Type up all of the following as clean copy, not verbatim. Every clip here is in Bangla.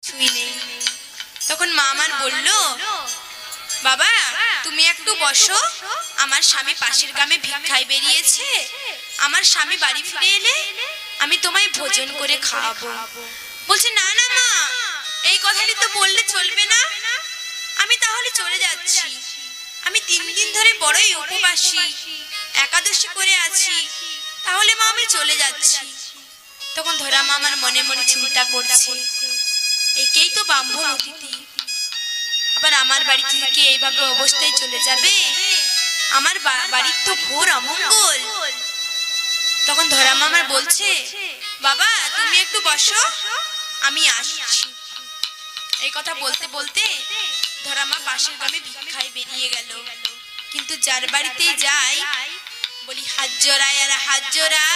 ছুঁই নেই। তখন মা আমার বলল, বাবা তুমি একটু বসো, আমার স্বামী পাশের গ্রামে ভিক্ষায় বেরিয়েছে, আমার স্বামী বাড়ি ফিরে এলে আমি তোমায় ভোজন করে খাওয়াবো। বলছে, না না মা, এই কথাটি তো বললে চলবে না, আমি তাহলে চলে যাচ্ছি। আমি 3 দিন ধরে বড়ই উপবাসী, একাদশী করে আছি, তাহলে মা আমি চলে যাচ্ছি। তখন ধরা মা আমার মনে মনে চিন্তা করছে, একেই তো ব্রাহ্মণ অতিথি, আবার আমার বাড়ি থেকে এইভাবে অবস্থায় চলে যাবে, আমার বাড়ির তো ঘোর অমঙ্গল। তখন ধরা মা আমার বলছে, বাবা তুমি একটু বসো, আমি আসছি। এই কথা বলতে বলতে ধরা মা পাশের গ্রামে ভিক্ষায় বেরিয়ে গেল। কিন্তু যার বাড়িতেই যাই বলি, হাত জোড়ায় আর হাত জোড়া,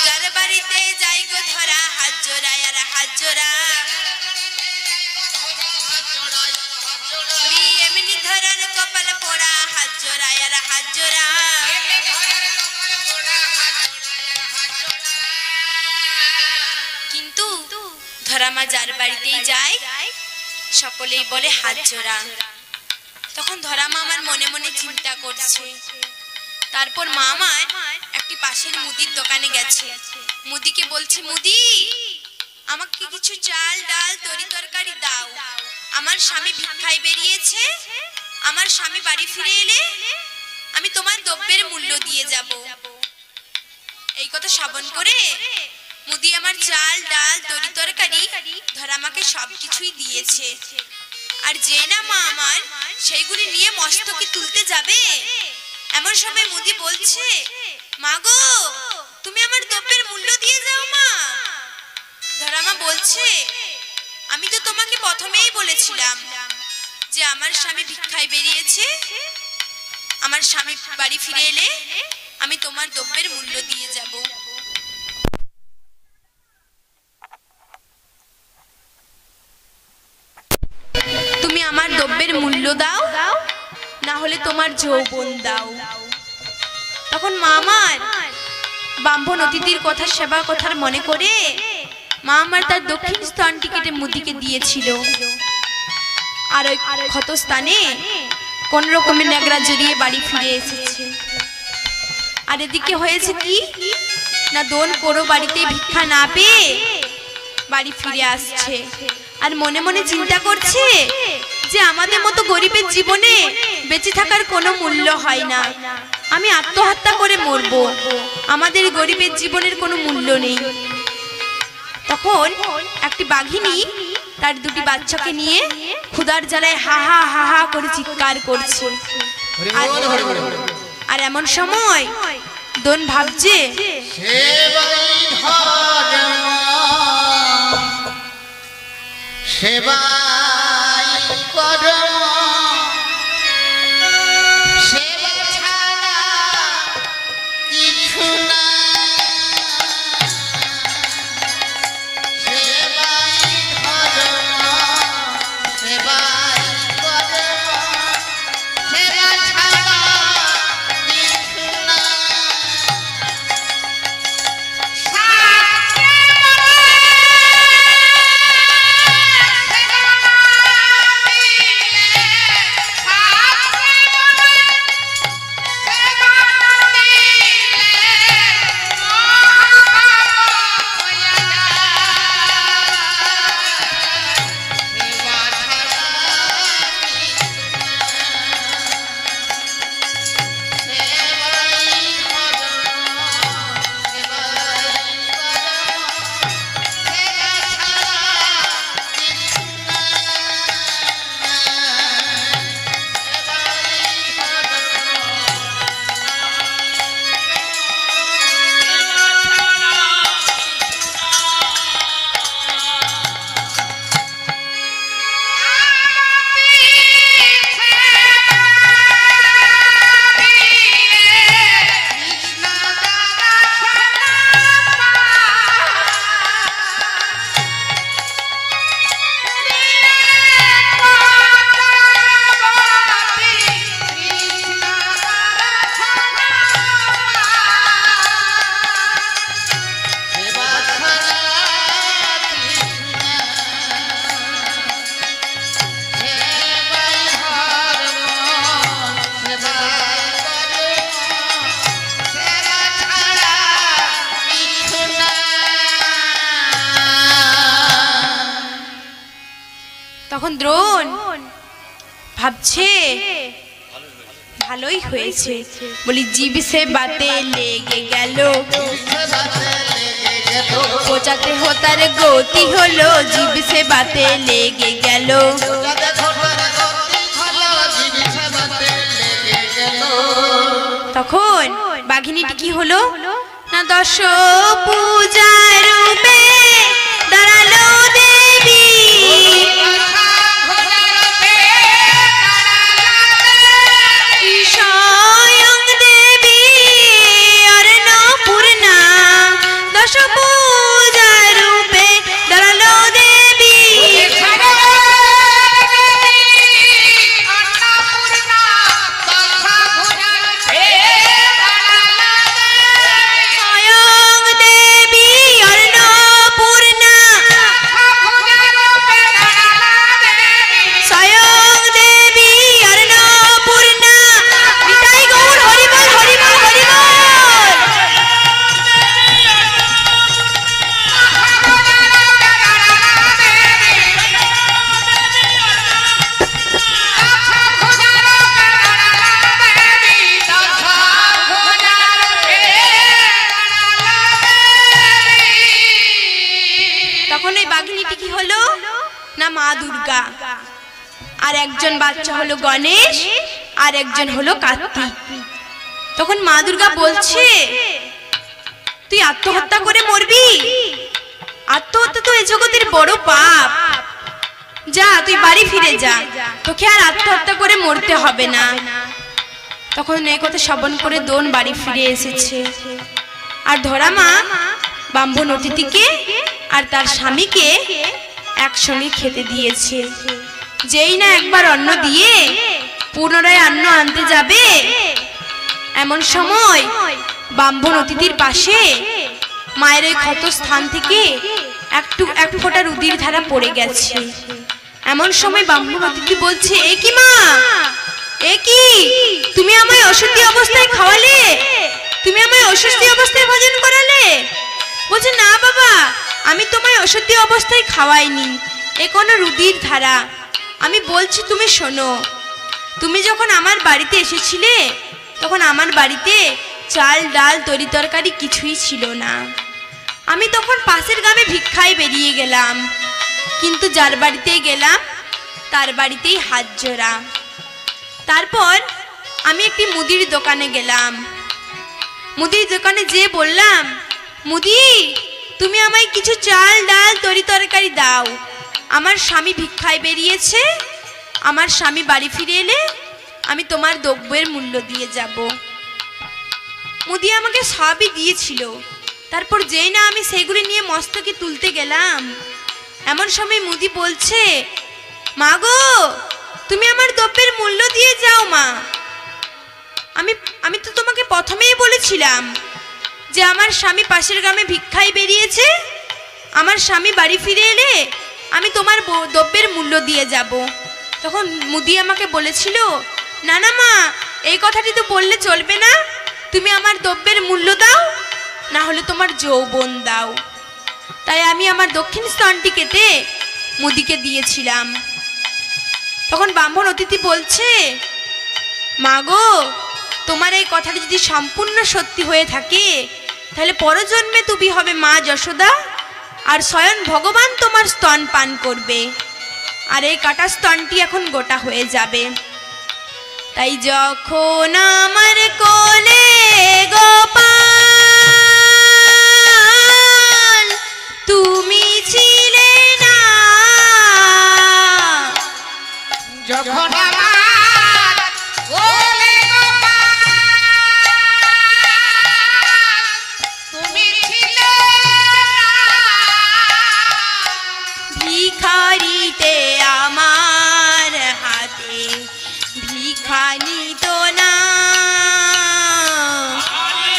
যার বাড়িতে যাই গো ধরা, হাত জোড়ায় আর হাত জোড়া। এমনি ধরার কপাল পোড়া, হাত জোড়ায় আর হাত জোড়া। কিন্তু ধরা মা যার বাড়িতেই যায় সকলেই বলে হাত জোড়া। তখন ধরা মা আমার মনে মনে চিন্তা করছে। তারপর মা আমার একটি পাশের মুদির দোকানে গেছে, মুদিকে বলছে, মুদি আমাকে কিছু চাল ডাল তরি তরকারি দাও, আমার স্বামী ভিক্ষায় বেরিয়েছে, আমার স্বামী বাড়ি ফিরে এলে আমি তোমার দ্রব্যের মূল্য দিয়ে যাব। এই কথা শ্রবণ করে মুদি আমার চাল ডাল তরি তরকারি ধরা আমাকে সবকিছুই দিয়েছে। আর যে না মা আমার সেইগুলি নিয়ে মস্তকে তুলতে যাবে, এমন সময় মুদি বলছে, মা গো তুমি আমার দ্রব্যের মূল্য দিয়ে যাও মা। ধরা মা বলছে, আমি তো তোমাকে প্রথমেই বলেছিলাম যে আমার স্বামী ভিক্ষায় বেরিয়েছে, আমার স্বামী বাড়ি ফিরে এলে আমি তোমার দ্রব্যের মূল্য দিয়ে যাব। তুমি আমার দ্রব্যের মূল্য দাও, না হলে তোমার যৌবন দাও। তখন মা আমার ব্রাহ্মণ অতিথির কথা সেবা কথার মনে করে মা আমার তার দক্ষিণ স্থানটি কেটে মুদিকে দিয়েছিল। আর ওই ক্ষত স্থানে কোন রকমের ন্যাগরা জড়িয়ে বাড়ি ফিরে এসেছে। আর এদিকে হয়েছে কি না, দোন পোড়ো বাড়িতে ভিক্ষা না পেয়ে বাড়ি ফিরে আসছে। আর মনে মনে চিন্তা করছে যে আমাদের মতো গরিবের জীবনে বেঁচে থাকার কোনো মূল্য হয় না, আমি আত্মহত্যা করে মরবো, আমাদের গরিবের জীবনের কোনো মূল্য নেই। তখন একটি বাঘিনী তার 2টি বাচ্চাকে নিয়ে ক্ষুধার জ্বালায় হা হা হা হা করে চিৎকার করছে। আর এমন সময় দোন ভাবছে, তখন দ্রোণ ভাবছে ভালোই হয়েছে, বলি জীব সে বাতে লেগে গেল, বোঝাতে হোতার গতি হলো, জীব সে বাতে লেগে গেল। তখন বাঘিনীটি কি হলো না, দশ পূজার রূপে দাঁড়ালো দেবী, স্বয়ং দেবী অন্নপূর্ণা, দশ পূজার রূপে দাঁড়ালো দেবী, আর একজন বাচ্চা হলো গণেশ, আর একজন হলো কার্তিক। তখন মা দুর্গা বলছে, তুই আত্মহত্যা করে মরবি? আত্মহত্যা তো এই জগতের বড় পাপ, যা তুই বাড়ি ফিরে যা, তোকে আর আত্মহত্যা করে মরতে হবে না। তখন এই কথা শ্রবণ করে দোন বাড়ি ফিরে এসেছে। আর ধরা মা ব্রাহ্মণ অতিথিকে আর তার স্বামীকে একসঙ্গে খেতে দিয়েছে। যেই না একবার অন্ন দিয়ে পুনরায় অন্ন আনতে যাবে, এমন সময় ব্রাহ্মণ অতিথির পাশে মায়ের ওই ক্ষত স্থান থেকে এক ফোঁটা রুধির ধারা পড়ে গেছে। এমন সময় ব্রাহ্মণ অতিথি বলছে, এ কি মা, এ কি, তুমি আমায় অশুদ্ধি অবস্থায় খাওয়ালে, তুমি আমায় অশুদ্ধি অবস্থায় ভোজন করালে? বলছে, না বাবা, আমি তোমায় অশুদ্ধি অবস্থায় খাওয়াইনি, এ কোনো রুধির ধারা। আমি বলছি তুমি শোনো, তুমি যখন আমার বাড়িতে এসেছিলে তখন আমার বাড়িতে চাল ডাল তরি তরকারি কিছুই ছিল না। আমি তখন পাশের গ্রামে ভিক্ষায় বেরিয়ে গেলাম, কিন্তু যার বাড়িতে গেলাম তার বাড়িতেই হাত জোড়া। তারপর আমি একটি মুদির দোকানে গেলাম, মুদির দোকানে যেয়ে বললাম, মুদি, তুমি আমায় কিছু চাল ডাল তরি তরকারি দাও, আমার স্বামী ভিক্ষায় বেরিয়েছে, আমার স্বামী বাড়ি ফিরে এলে আমি তোমার দ্রব্যের মূল্য দিয়ে যাব। মুদি আমাকে সবই দিয়েছিল। তারপর যেই না আমি সেগুলি নিয়ে মস্তকে তুলতে গেলাম, এমন সময় মুদি বলছে, মা গো, তুমি আমার দ্রব্যের মূল্য দিয়ে যাও মা। আমি তো তোমাকে প্রথমেই বলেছিলাম যে আমার স্বামী পাশের গ্রামে ভিক্ষায় বেরিয়েছে, আমার স্বামী বাড়ি ফিরে এলে আমি তোমার দ্রব্যের মূল্য দিয়ে যাব। তখন মুদি আমাকে বলেছিল, না না মা, এই কথাটি তো বললে চলবে না, তুমি আমার দ্রব্যের মূল্য দাও, না হলে তোমার যৌবন দাও। তাই আমি আমার দক্ষিণ স্তনটি কেটে মুদিকে দিয়েছিলাম। তখন ব্রাহ্মণ অতিথি বলছে, মা গো, তোমার এই কথাটি যদি সম্পূর্ণ সত্যি হয়ে থাকে তাহলে পরজন্মে তুমি হবে মা যশোদা, আর স্বয়ং ভগবান তোমার স্তন পান করবে, আর এই কাটা স্তনটি এখন গোটা হয়ে যাবে। তাই যখন আমার কোলে গোপাল তুমি ছিলে না, যখন আমার কোলে গোপাল তুমি ছিলে ভিখারিতে আমার হাতে ভিখা নিত না,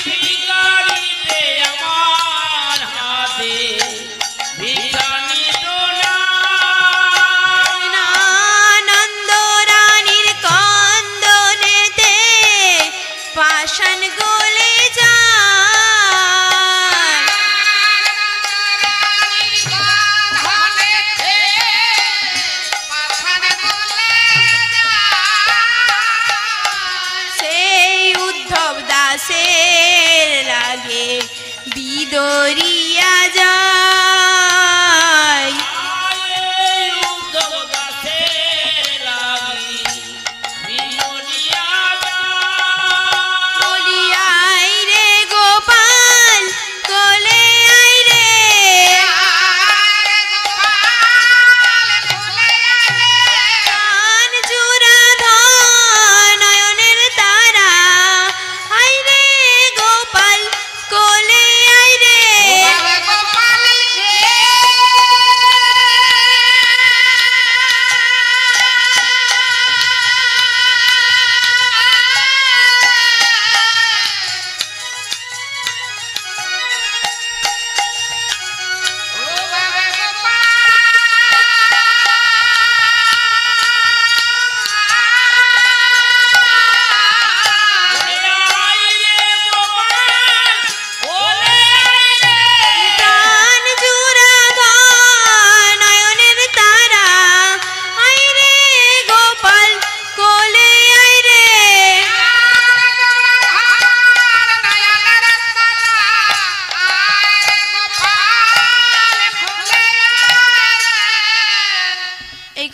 ভিখারিতে আমার হাতে ভিখা নিত না, নন্দ রানীর কন্দনেতে পাষাণ গলে যায়,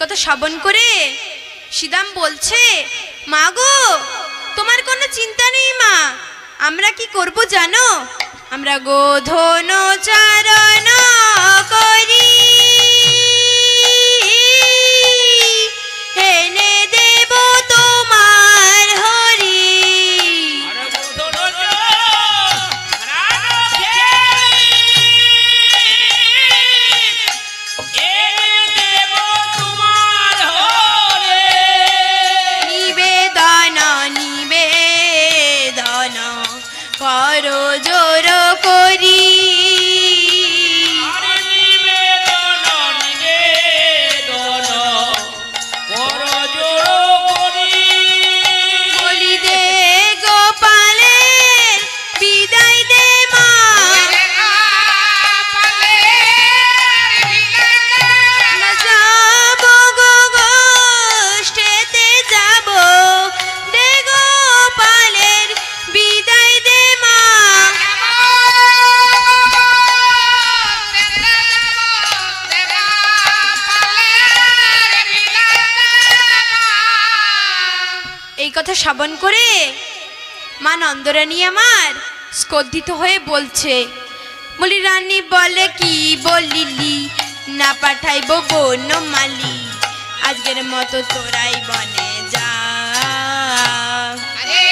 কথা শ্রবণ করে শ্রীদাম বলছে, মা গো তোমার কোনো চিন্তা নেই মা, আমরা কি করব জানো, আমরা গোধন চারণ করি, এনে দেব তোমার হরি। নিবেদন নিবেদন করো জোর করি, বলি দে গোপালের বিদায় দে মা, না যাব গো গোষ্ঠীতে যাব, দে গোপালের বিদায় দে মা। এই কথা শ্রবণ করে মা নন্দরানী আমার স্কন্ধিত হয়ে বলছে, বলি রানী বলে কি বলিলি, না পাঠাইব বনমালী, আজকের মতো তোরাই বনে যা। আরে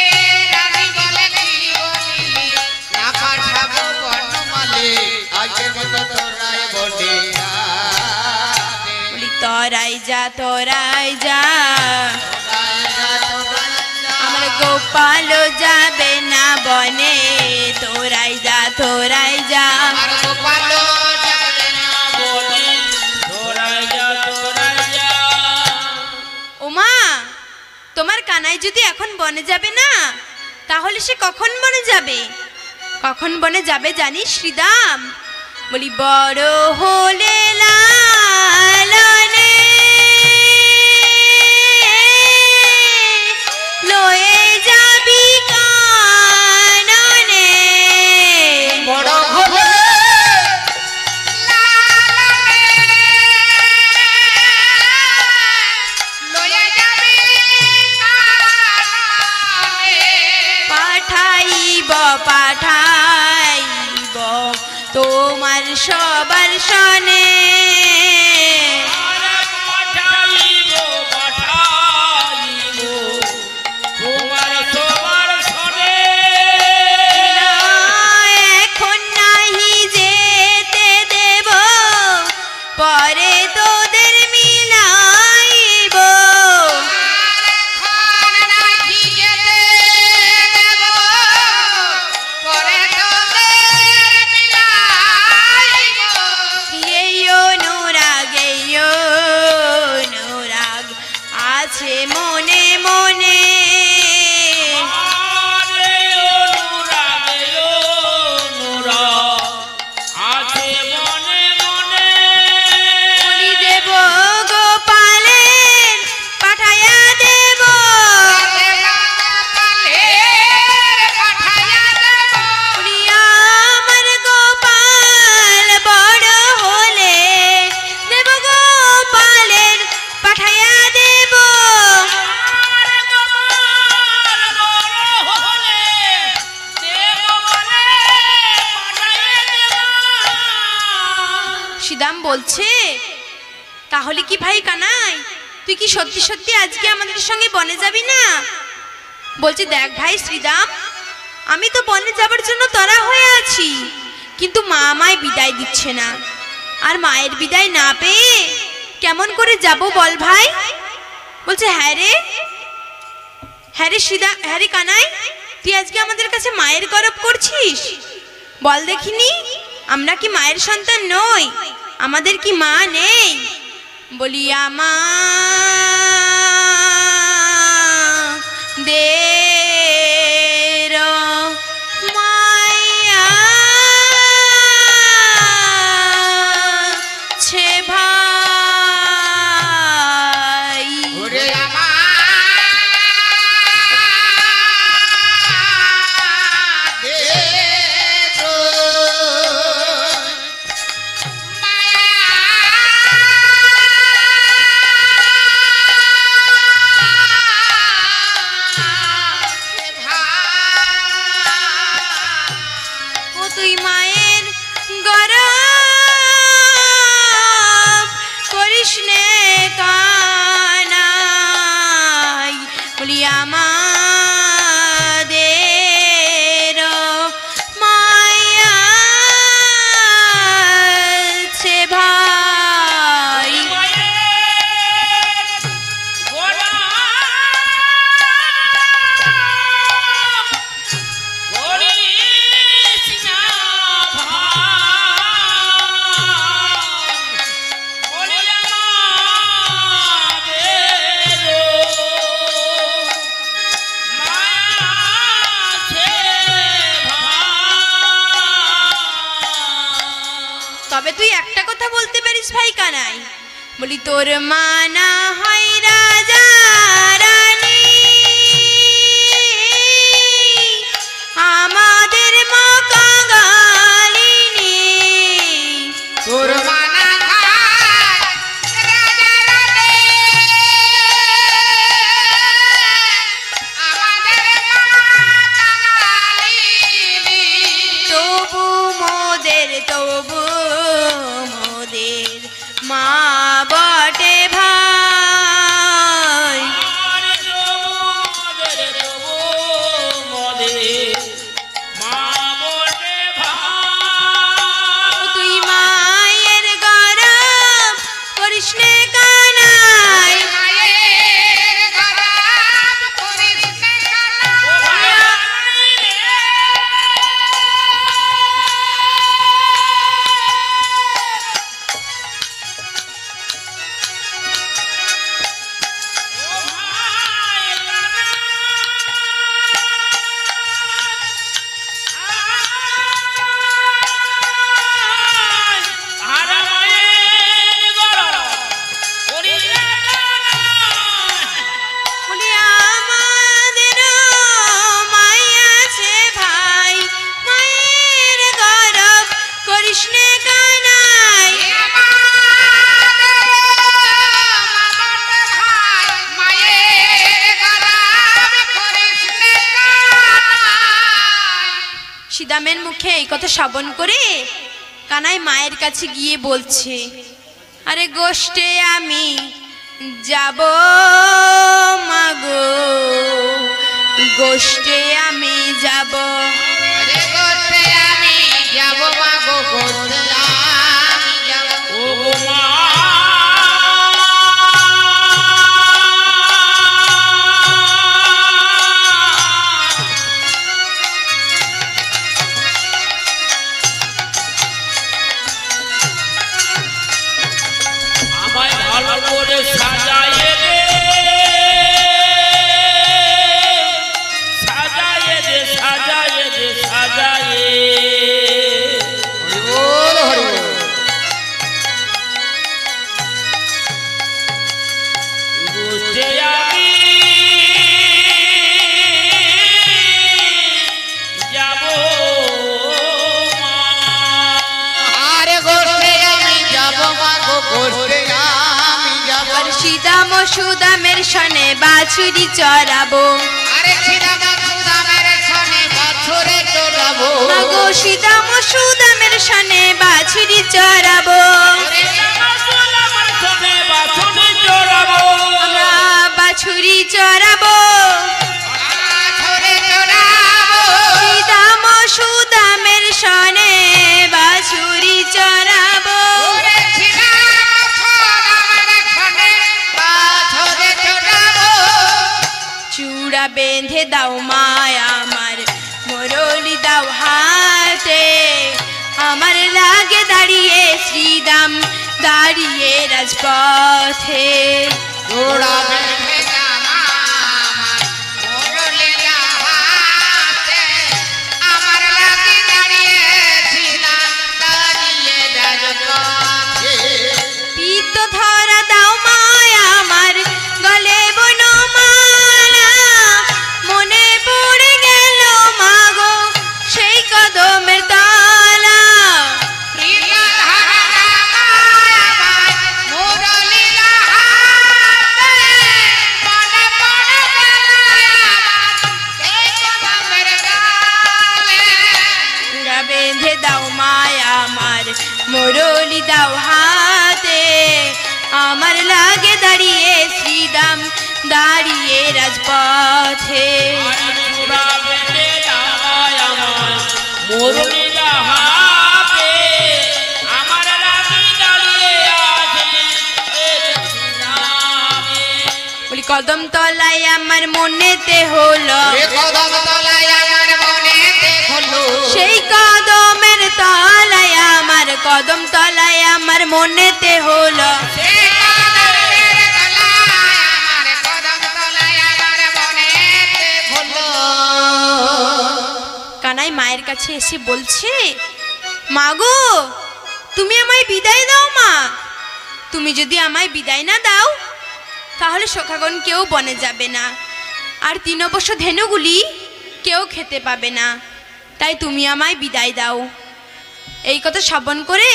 রানী বলে কি বলিলি, না পাঠাবো বনমালী, আজকের মতো তোরাই বনে যা। বলি তোরাই যা তোরাই যা, আমার গোপাল যাবে না বনে, তোরাই যা তোরাই যা। আর গোপালও যাবে না বনে। ওমা তোমার কানাই যদি এখন বনে যাবে না, তাহলে সে কখন বনে যাবে, কখন বনে যাবে জানিস শ্রীদাম? বলি বড় হলে লালনে লয়ে যাবি কাননে, বড় হলে লয়ে যাবি কাননে। পাঠাইব পাঠাইব তোমার সবার সনে, এখন নাহি যেতে দেব, পরে তোদের মিলাইব, আর নাহি যেতে দেব, পরে তোদের মিলাইব। এই অনুরাগ আছে মনে মনে, বলি দেব গোপালের পাঠাইয়া দেব, বলি আমার গোপাল বড় হলে দেব গোপালের পাঠাইয়া দেব। শ্রীদাম বলছে, তাহলে কি ভাই কানাই তুই কি সত্যি সত্যি আজকে আমাদের সঙ্গে বনে যাবি না? বলছে, দেখ ভাই শ্রীদাম, আমি তো বনে যাবার জন্য তরা হয়ে আছি, কিন্তু মা আমায় বিদায় দিচ্ছে না, আর মায়ের বিদায় না পেয়ে কেমন করে যাব বল ভাই? বলছে, হ্যাঁ রে শ্রীদাম, হ্যাঁ রে কানাই, তুই আজকে আমাদের কাছে মায়ের গরব করছিস? বল দেখিনি, আমরা কি মায়ের সন্তান নই? আমাদের কি মা নেই? বলি আমাদের মায়া ছে ভাই, ওরে আমাদের ভাই কানাই, বলি তোর মা না হয় রাজা রানী, আমাদের মা কাঙালিনী। তোর মানা খায় রাজা রানী, আমাদের মা কাঙালিনী। তবু মোদের মা বটে ভাই। আর তবু মোদের মা বটে ভাই। তুই মায়ের গরব করিস নে কানাই, মায়ের গরব করিস নে কানাই। বলি আমাদেরও মাই আছে ভাই, মায়ের গরব করিস নে কানাই। সিদামের মুখে এই কথা শ্রবণ করে কানাই মায়ের কাছে গিয়ে বলছে, আরে গোষ্ঠে আমি যাব মাগো, গোষ্ঠে আমি যাব। ও গো মা, আমায় ভালো করে সাজাইয়ে দে, সাজাইয়ে দে, সাজাইয়ে দে, সাজাইয়ে। গোষ্ঠে আমি যাব মা। আর সিদাম ও সুদামের সনে বাছুরি চড়াবো, মাগো সিদাম ও সুদামের সনে বাছুরি চড়াবো। আমরা বাছুরি চড়াবো, সিদাম ও সুদামের সনে বাছুরি চড়াবো। চূড়া বেঁধে দাও মায় আমার, মোরলি দাও হাতে, আমার লাগে দাঁড়িয়ে শ্রীদাম দাঁড়িয়ে রাজপথে। পিত্ত ধরা দাও মায় আমার, গলে বনমালা, মনে পড়ে গেল মাগো সেই কদমের তলা। চূড়া বেঁধে দাও মায় আমার, মোরলি দাও হাতে, আমার লাগে দাঁড়িয়ে শ্রীদাম দাঁড়িয়ে রাজপথে। বলি কদম তলায় আমার মনেতে হলো, সেই কদমের তলায় আমার, কদম তলায় আমার মনেতে হলো। কানাই মায়ের কাছে এসে বলছে, মাগো তুমি আমায় বিদায় দাও মা, তুমি যদি আমায় বিদায় না দাও তাহলে সখাগণ কেউ বনে যাবে না, আর 3 অবশ্য ধেনুগুলি কেউ খেতে পাবে না, তাই তুমি আমায় বিদায় দাও। এই কথা শ্রবণ করে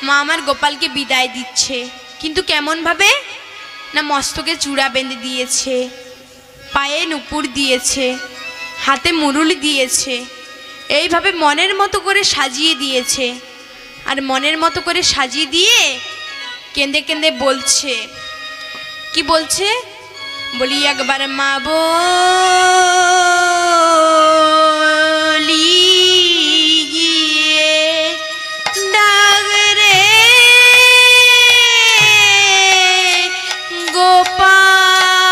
মা আমার গোপালকে বিদায় দিচ্ছে, কিন্তু কেমনভাবে না মস্তকে চূড়া বেঁধে দিয়েছে, পায়ে নুপুর দিয়েছে, হাতে মুরুলি দিয়েছে, এইভাবে মনের মতো করে সাজিয়ে দিয়েছে। আর মনের মতো করে সাজিয়ে দিয়ে কেঁদে কেঁদে বলছে, কি বলছে? বলি একবার মা বলি গিয়ে ডাক রে গোপাল।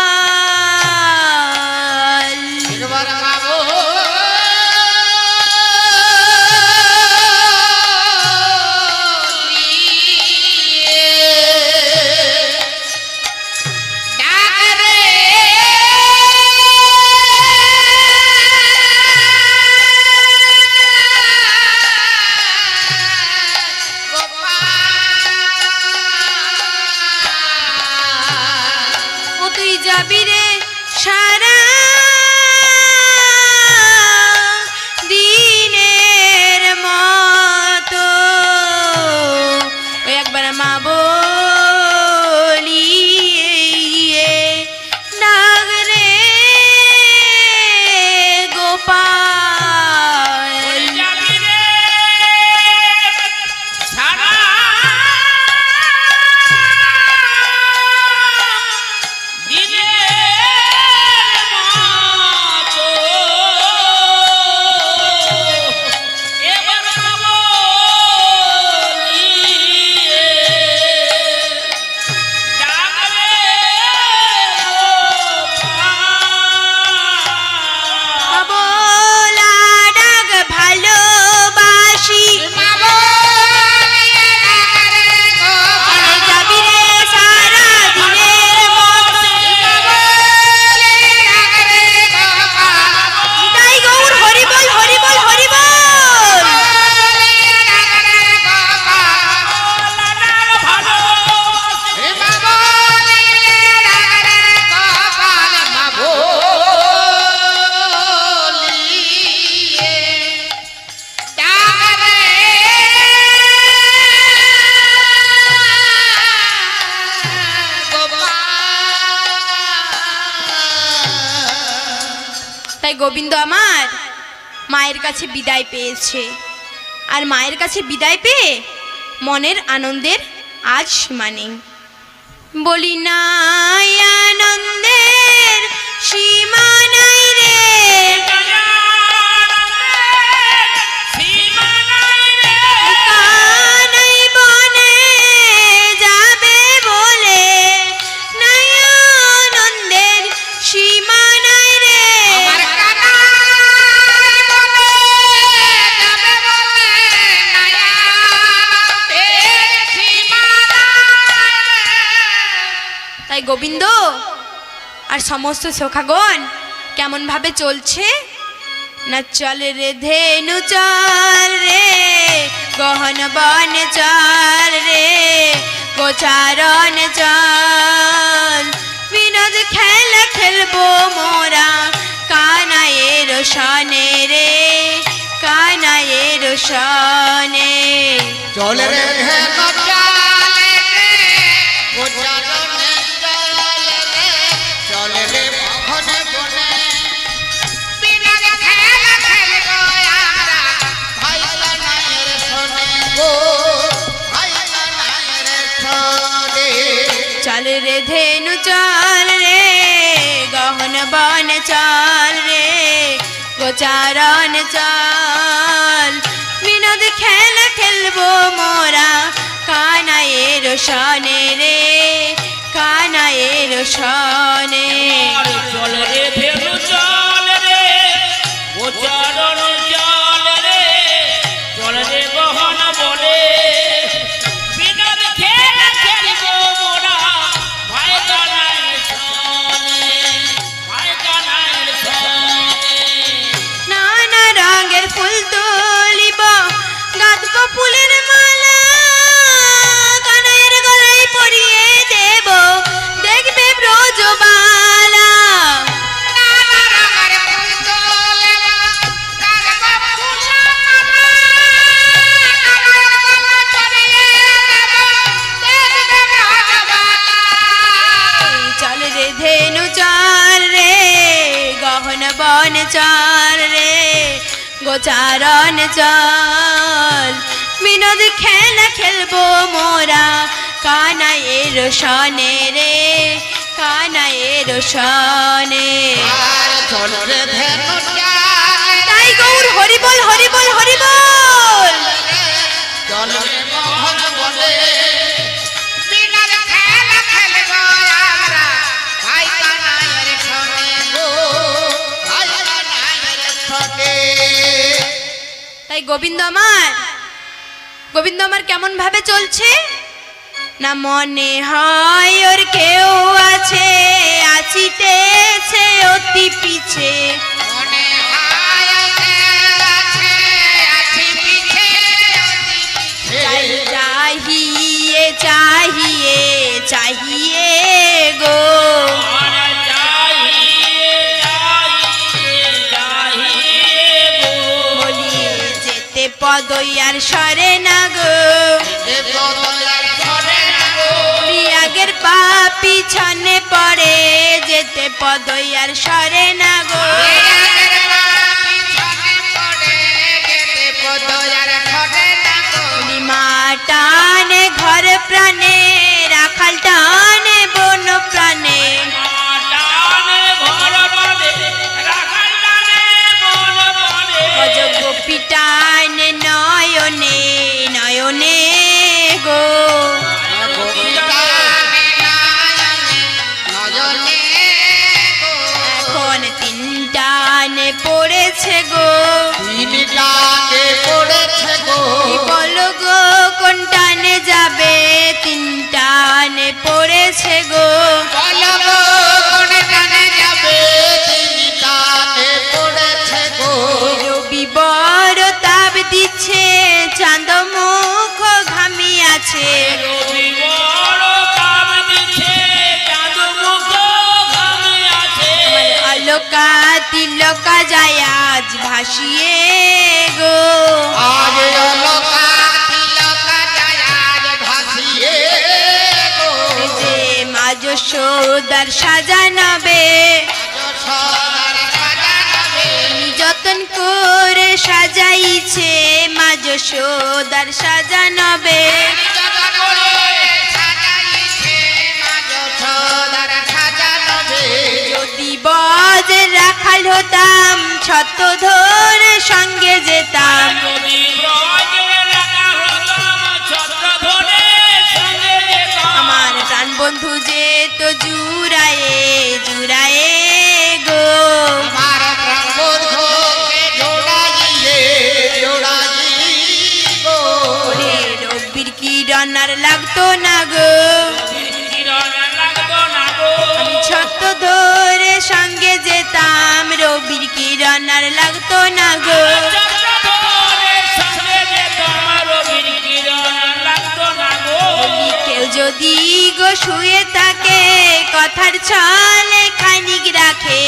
একবার মা বলি যাবি রে সারা দিনের মতো, ওই একবার মা বলি ডাক রে গোপাল। গোবিন্দ আমার মায়ের কাছে বিদায় পেয়েছে, আর মায়ের কাছে বিদায় পেয়ে মনের আনন্দের আজ সীমা নেই। বলি নাই আনন্দের সীমা নাই রে, কানাই বনে যাবে বলে নাই আনন্দের সীমা নাই রে। তাই গোবিন্দ আর সমস্ত সখাগণ কেমন ভাবে চলছে না, চল রে ধেনু চল রে গহন বন চল রে গোচারণ চল, বিনোদ খেলা খেলবো মোরা কানায়ের সনে রে কানায়ের সনে। চল রে ধেনু চল রে বনে বনে বিনোদ খেলা খেলবো আমরা ভাই কানাইয়ের সনে গো ভাই কানাইয়ের সনে। চল রে ধেনু চল রে গহন বন চল রে গোচারণ চল, বিনোদ খেলা খেলবো মোরা কানায়ের সনে রে কানায়ের সনে। চল রে ধেনু চল রে গোচারণ চল রে, চল রে গহন বনে বিনোদ খেলা খেলবো মোরা ভাই কানাইয়ের সনে ভাই কানাইয়ের সনে। নানা রঙের ফুল তুলিব গাঁথব ফুলের মালা, কানাইয়ের গলায় গোচারণ চল রে গোচারণ চল বিনোদ খেলা খেলবো মোরা কানাইয়ের সনে রে কানাইয়ের সনে। আর চল রে ধেনু তাই গৌর হরি বল হরি বল হরি বল। চল রে মোহন বলে বিনোদ খেলা খেলবো আমরা ভাই কানাইয়ের সনে গো ভাই কানাইয়ের সনে। তাই গোবিন্দ আমার কেমন ভাবে চলছে না মনে হয় ওর কেউ আছে আসিতেছে অতি পিছে মনে হয় আছে আছি পিছে চাই চাহিয়ে চাহিয়ে চাহিয়ে গো বলি যেতে পদয়ার সরে না গো আগের পা পিছনে পড়ে যেতে পদয়ার সরে না গো মা টানে ঘর প্রাণে রাখাল টানে বন প্রাণে গোপী টানে নয়নে নয়নে গো এখন তিনটানে পড়েছে গো বলো গো কোন টানে যাবে তিনটানে পড়েছে গো রবি বড় তাপ দিচ্ছে চাঁদ মুখ ঘামি আছে আলোকা তিলকা যায় আজ ভাসিয়ে গো যে মা যশোদার সাজানবে যতন করে সাজাইছে মা যশোদার সাজানবে যদি বজ রাখাল হতাম ছত্র ধরে সঙ্গে যেতাম আমার প্রাণ বন্ধু যে তো জুড়ায়ে জুড়ায়ে গো ওরে রবির কিরণ আর লাগতো না গো আমি ছত্র ধরে সঙ্গে যেতাম রবির কিরণ আর লাগতো না গো কেউ যদি গো শুয়ে থাকে কথার ছলে খানিক রাখে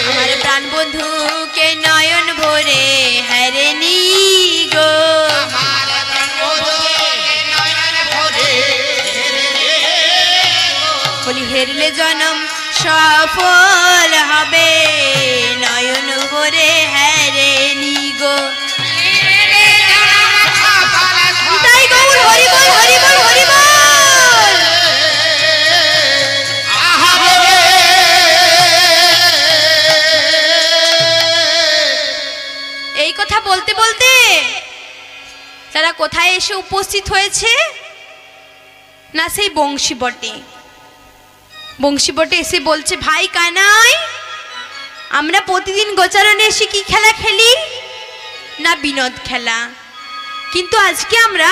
আমার প্রাণ বন্ধুকে নয়ন ভরে হারেনি গো বলি হেরলে জনম সফল হবে নয়ন ভরে হারেনি গো তাই গৌর হরি বল হরি বল হরি বল। এই কথা বলতে বলতে তারা কোথায় এসে উপস্থিত হয়েছে না সেই বংশী বটে এসে বলছে ভাই কানাই আমরা প্রতিদিন গোচারণে এসে কি খেলা খেলি না বিনোদ খেলা কিন্তু আজকে আমরা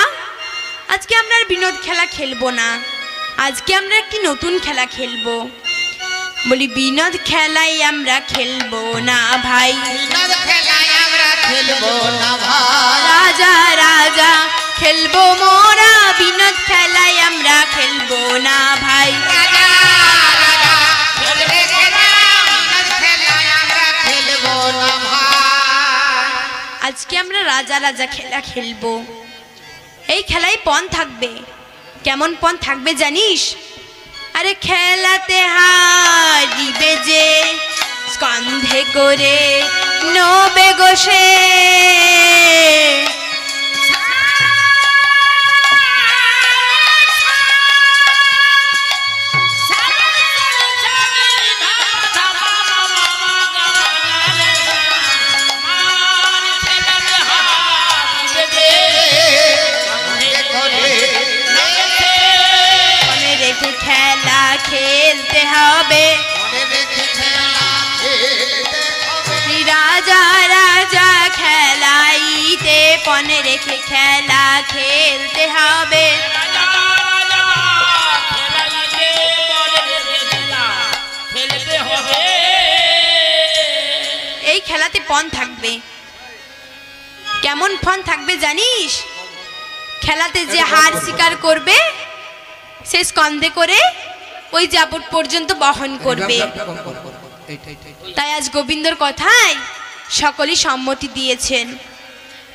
আর বিনোদ খেলা খেলবো না আজকে আমরা একটি নতুন খেলা খেলবো বলি বিনোদ খেলাই আমরা খেলবো না ভাই রাজা রাজা খেলবো মোরা বিনোদ খেলাই আমরা খেলবো না ভাই আজকে আমরা রাজা রাজা খেলা খেলবো এই খেলায় পণ থাকবে কেমন পণ থাকবে জানিস আরে খেলাতে হারিবে যে স্কন্ধে করে নবে গোসে খেলা খেলতে হবে রাজা রাজা খেলাইতে পনে রেখে খেলা খেলতে হবে এই খেলাতে পণ থাকবে। কেমন পণ থাকবে জানিস? খেলাতে যে হার স্বীকার করবে সে স্কন্ধে করে ওই জাবট পর্যন্ত বহন করবে। তাই আজ গোবিন্দর কথায় সকলেই সম্মতি দিয়েছেন।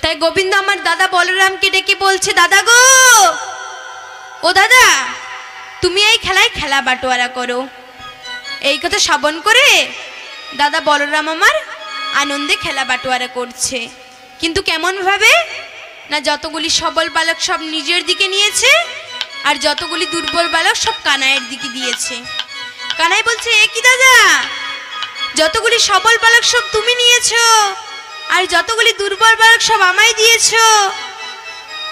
তাই গোবিন্দ আমার দাদা বলরামকে ডেকে বলছে, দাদা গো, ও দাদা, তুমি এই খেলায় খেলা বাটোয়ারা করো। এই কথা শ্রবণ করে দাদা বলরাম আমার আনন্দে খেলা বাটোয়ারা করছে। কিন্তু কেমন ভাবে না, যতগুলি সবল বালক সব নিজের দিকে নিয়েছে আর যতগুলি দুর্বল বালক সব কানাইয়ের দিকে দিয়েছে। কানাই বলছে, এ কি দাদা, যতগুলি সবল বালক সব তুমি নিয়েছো আর যতগুলি দুর্বল বালক সব আমায় দিয়েছো।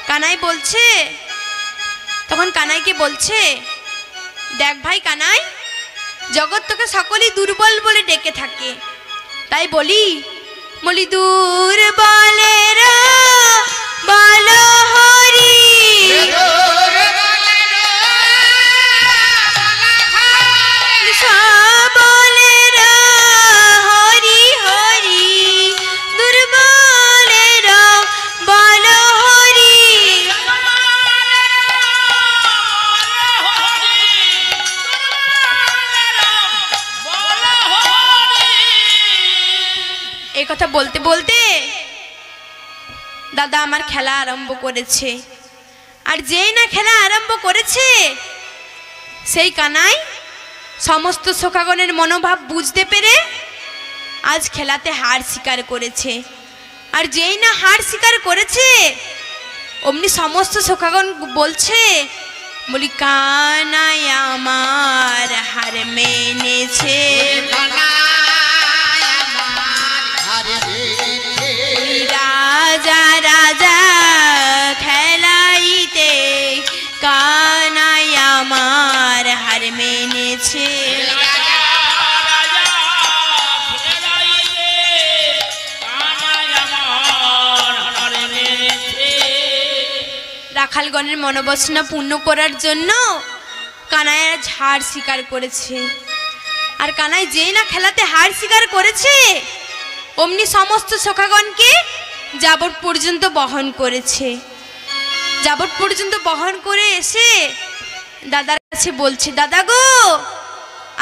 কানাই বলছে, তখন কানাইকে বলছে, দেখ ভাই কানাই, জগৎ তোকে সকলেই দুর্বল বলে ডেকে থাকে। তাই বলি দুর্বলেরা বলো হরি, সবলেরা হরি হরি, দুর্বলেরা বলো হরি। এই কথা বলতে বলতে দাদা আমার খেলা আরম্ভ করেছে। আর যেই না খেলা আরম্ভ করেছে সেই কানাই সমস্ত সখাগণের মনোভাব বুঝতে পেরে আজ খেলাতে হার স্বীকার করেছে। আর যেই না হার স্বীকার করেছে অমনি সমস্ত সখাগণ বলছে, বলি কানাই আমার হার মেনেছে, রাজা রাজা খেলাইতে কানাই আমার হার মেনেছে। রাখালগণের মনোবাসনা পূর্ণ করার জন্য কানাই আজ হার স্বীকার করেছে। আর কানাই যেই না খেলাতে হার স্বীকার করেছে অমনি সমস্ত সখাগণকে যাবট পর্যন্ত বহন করেছে। যাবট পর্যন্ত বহন করে এসে দাদার কাছে বলছে, দাদা গো,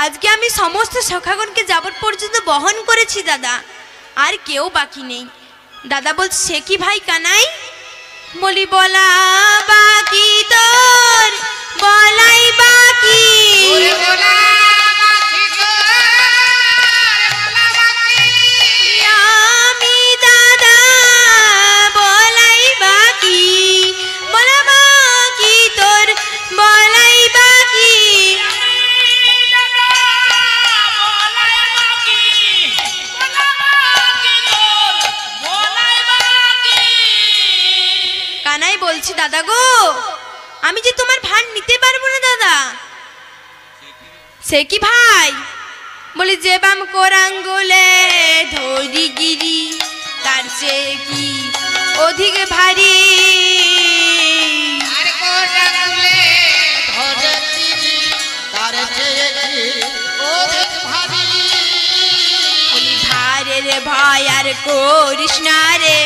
আজকে আমি সমস্ত সখাগণকে যাবট পর্যন্ত বহন করেছি দাদা, আর কেউ বাকি নেই। দাদা বলছে, সে কি ভাই কানাই? বলি বলা বাকি তোর, বলাই বাকি, আমি দাদা বলাই বাকি, বলা বাকি তোর, বলাই বাকি। কানাই বলছি, দাদা গো, আমি যে তোমার ভার নিতে পারবো না দাদা। সে কি ভাই? বলি যে বাম কোরাঙ্গুলে ধরি গিরি, তার চেয়ে কি অধিক ভারী। বলি ভারের ভয় আর করিস না রে,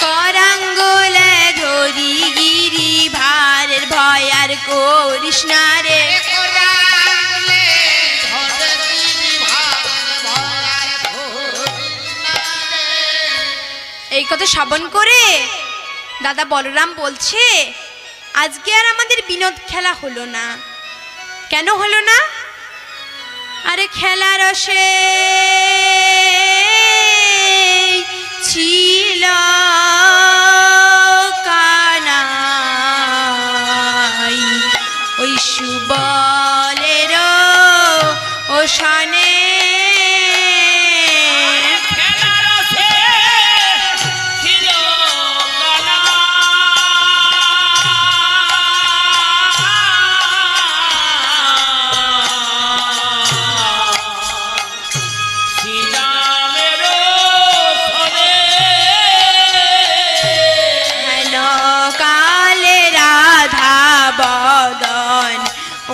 করাঙ্গুলে ধরি গিরি, ভারের ভয় আর করিস না রে। এই কথা শ্রবণ করে দাদা বলরাম বলছে, আজকে আর আমাদের বিনোদ খেলা হলো না। কেন হলো না? আরে খেলা রসে ছিল কানাই, ওই সুবলের ওসানে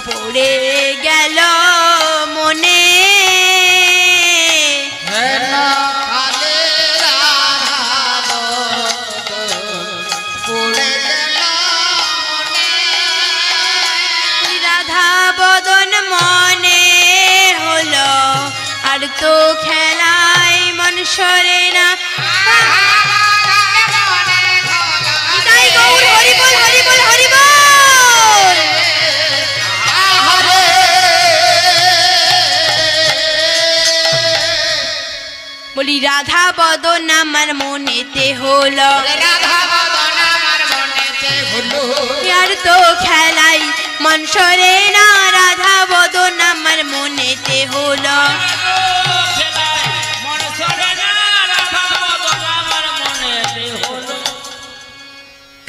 পড়ে গেল মনে। রাধা বদন মনে হলো, আর তো খেলায় মন সরে না। তাই গৌর হরি বল, হরি বল, হরি বল। বলি রাধা বদন আমার মনেতে হলো, আর তো খেলাই মন সরে না। রাধা বদন আমার মনেতে হলো।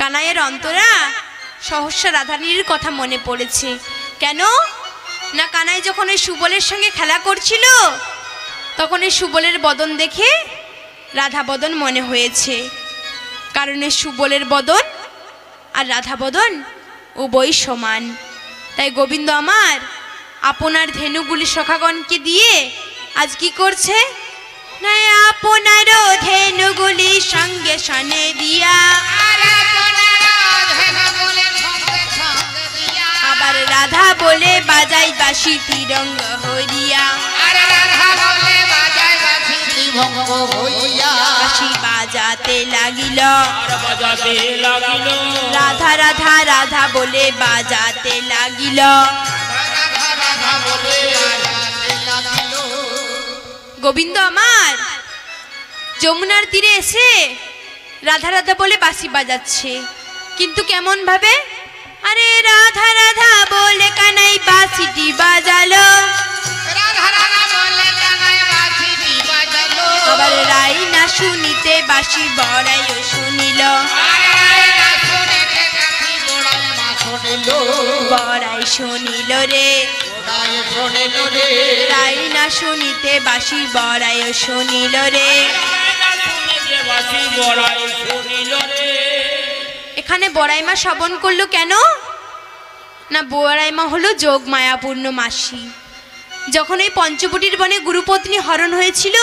কানাইয়ের অন্তরা সহস্র রাধারানীর কথা মনে পড়েছে। কেন না, কানাই যখন ওই সুবলের সঙ্গে খেলা করছিল তখন এই সুবলের বদন দেখে রাধা বদন মনে হয়েছে। কারণ এই সুবলের বদন আর রাধা বদন উভয় সমান। তাই গোবিন্দ আমার আপনার ধেনুগুলি সখাগণকে দিয়ে আজ কি করছে না, আপনার ধেনুগুলি সঙ্গে সনে দিয়া আবার রাধা বলে বাজাই বাঁশি তিরঙ্গ হইয়া। বাঁশি বাজাতে লাগিল, রাধা রাধা রাধা বলে বাজাতে লাগিল। গোবিন্দ আমার যমুনার তীরে এসে রাধা রাধা বলে বাঁশি বাজাচ্ছে, কিন্তু কেমন ভাবে? আরে রাধা রাধা বলে কানাই বাঁশিটি বাজালো, আবার রাই না শুনিতে বাঁশি বড়াইও শুনিল। বড়াই শুনিল রে, রাই না শুনিতে বাঁশি বড়াইও শুনিল রে। এখানে বড়াইমা শ্রবণ করলো কেন না, বড়াইমা হলো যোগ মায়াপূর্ণ মাসি। যখন এই পঞ্চবটির বনে গুরুপত্নী হরণ হয়েছিল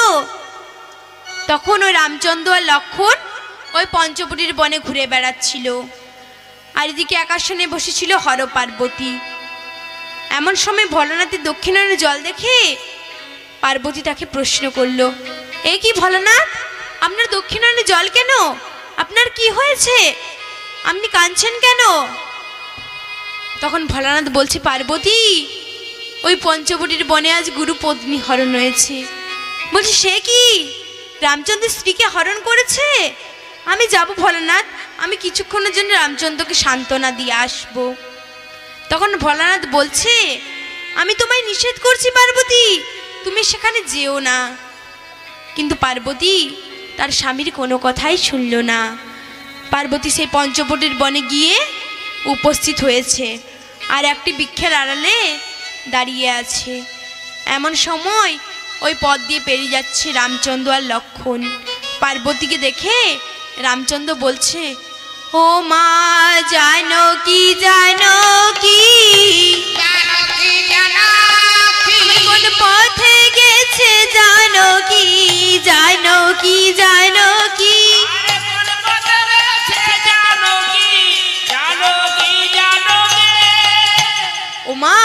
তখন ওই রামচন্দ্র আর লক্ষণ ওই পঞ্চবটির বনে ঘুরে বেড়াচ্ছিল, আর এদিকে একাশনে বসেছিল হর পার্বতী। এমন সময় ভোলানাথের দক্ষিণায়নে জল দেখে পার্বতী তাকে প্রশ্ন করল, এ কি ভোলানাথ, আপনার দক্ষিণায়নে জল কেন? আপনার কি হয়েছে? আপনি কাঁদছেন কেন? তখন ভোলানাথ বলছে, পার্বতী ওই পঞ্চবটির বনে আজ গুরুপত্নী হরণ হয়েছে। বলছি সে কি, রামচন্দ্রের স্ত্রীকে হরণ করেছে? আমি যাব ভোলানাথ, আমি কিছুক্ষণের জন্য রামচন্দ্রকে সান্ত্বনা দিয়ে আসবো। তখন ভোলানাথ বলছে, আমি তোমায় নিষেধ করছি পার্বতী, তুমি সেখানে যেও না। কিন্তু পার্বতী তার স্বামীর কোনো কথাই শুনল না। পার্বতী সেই পঞ্চবটির বনে গিয়ে উপস্থিত হয়েছে, আর একটি বৃক্ষের আড়ালে দাঁড়িয়ে আছে। এমন সময় ওই পথ দিয়ে পেরিয়ে যাচ্ছে রামচন্দ্র আর লক্ষণ। পার্বতীকে দেখে রামচন্দ্র বলছে, ও মা জানকী জানকী, কোন পথে গেছে জানকী জানকী জানকী। ও মা,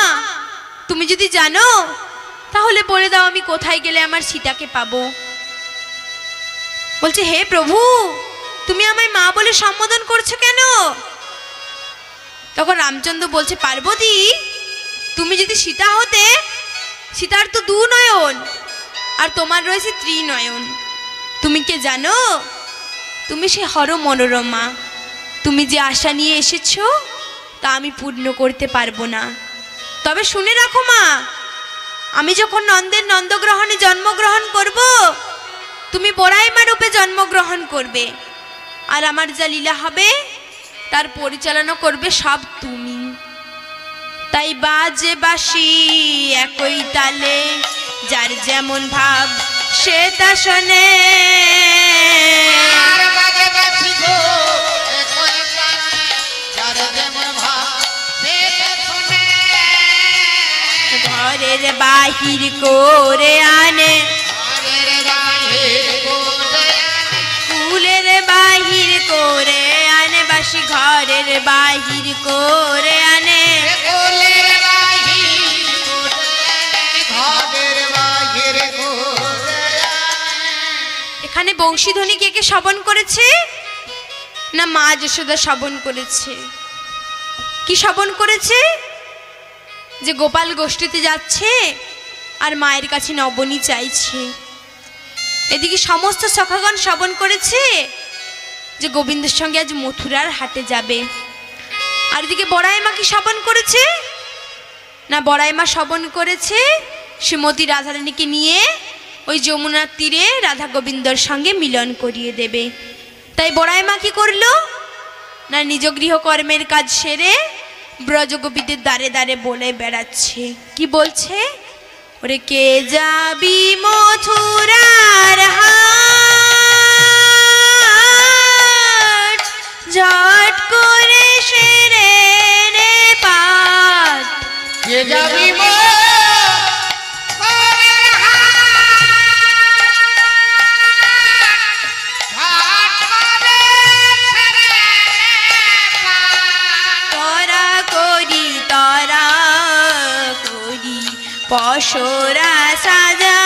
তুমি যদি জানো তাহলে বলে দাও আমি কোথায় গেলে আমার সীতাকে পাবো। বলছে, হে প্রভু, তুমি আমায় মা বলে সম্বোধন করছো কেন? তখন রামচন্দ্র বলছে, পার্বতী তুমি যদি সীতা হতে, সীতার তো 2 নয়ন আর তোমার রয়েছে ত্রিনয়ন। তুমি কে জানো? তুমি সে হর মনোরমা। তুমি যে আশা নিয়ে এসেছো তা আমি পূর্ণ করতে পারবো না। তবে শুনে রাখো মা, আমি যখন নন্দের নন্দগ্রহণে জন্মগ্রহণ করব, তুমি বড়াইমা রূপে জন্মগ্রহণ করবে, আর আমার যা লীলা হবে তার পরিচালনা করবে সব তুমি। তাই বাজে বাঁশি একই তালে, যার যেমন ভাব সে তা শোনে। ঘরের বাহির করে আনে, কুলের বাহির করে আনে, বাঁশি ঘরের বাহির করে আনে। এখানে বংশীধ্বনি কে কে শ্রবণ করেছে? না মা যশোদা শ্রবণ করেছে। কি শ্রবণ করেছে? যে গোপাল গোষ্ঠীতে যাচ্ছে আর মায়ের কাছে নবনী চাইছে। এদিকে সমস্ত সখাগণ শ্রবণ করেছে যে গোবিন্দের সঙ্গে আজ মথুরার হাটে যাবে। আর এদিকে বড়াইমা কি শ্রবণ করেছে? না বড়াইমা শ্রবণ করেছে শ্রীমতী রাধারানীকে নিয়ে ওই যমুনার তীরে রাধা গোবিন্দর সঙ্গে মিলন করিয়ে দেবে। তাই বড়াইমা কি করলো? না নিজ গৃহকর্মের কাজ সেরে ব্রজগোপীদের দ্বারে দ্বারে বলে বেড়াচ্ছে। কি বলছে? ওরে কে যাবি মথুরার হাট, ঝট করে সেরে নে পাট। কে যাবি পশরা সাজা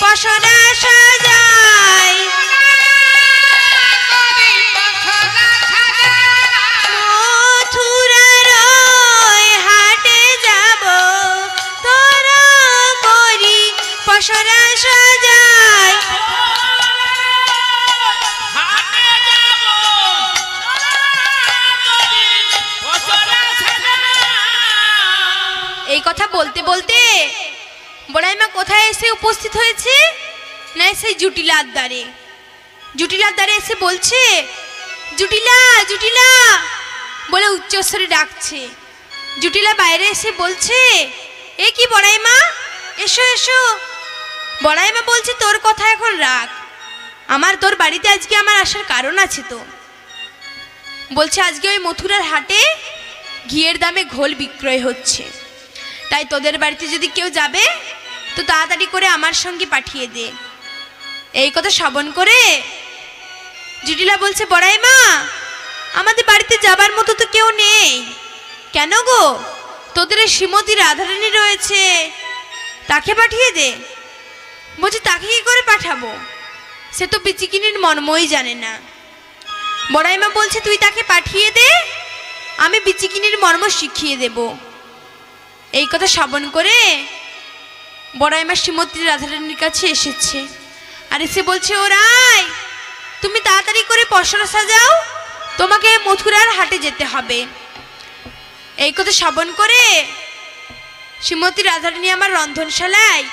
পশরা সাজাই, মথুরার হাটে যাব তোরা করি পশরা সাজাই। এই কথা বলতে বলতে বড়াইমা কোথায় এসে উপস্থিত হয়েছে? না সেই জুটিলার দ্বারে। জুটিলার দ্বারে এসে বলছে, জুটিলা জুটিলা বলে উচ্চস্বরে ডাকছে। জুটিলা বাইরে এসে বলছে, এ কি বড়াইমা, এসো এসো। বড়াইমা বলছে, তোর কথা এখন রাখ, আমার তোর বাড়িতে আজকে আমার আসার কারণ আছে। তো বলছে আজকে ওই মথুরার হাটে ঘিয়ের দামে ঘোল বিক্রয় হচ্ছে, তাই তোদের বাড়িতে যদি কেউ যাবে তো তাড়াতাড়ি করে আমার সঙ্গে পাঠিয়ে দে। এই কথা শ্রবণ করে জুটিলা বলছে, বড়াইমা আমাদের বাড়িতে যাবার মতো তো কেউ নেই। কেন গো? তোদের শ্রীমতী রাধারানী রয়েছে, তাকে পাঠিয়ে দে। বলছে তাকে কি করে পাঠাবো? সে তো বিচিকিনির মর্মই জানে না। বড়াইমা বলছে, তুই তাকে পাঠিয়ে দে, আমি বিচিকিনির মর্ম শিখিয়ে দেব। এই কথা শ্রবণ করে বড়াইমা শ্রীমতী রাধারানীর কাছে এসেছে। আর এসে বলছে, ও রাই, তুমি তাড়াতাড়ি করে পশরা সাজাও, তোমাকে মথুরার হাটে যেতে হবে। এই কথা শ্রবণ করে শ্রীমতী রাধারানী আমার রন্ধনশালায়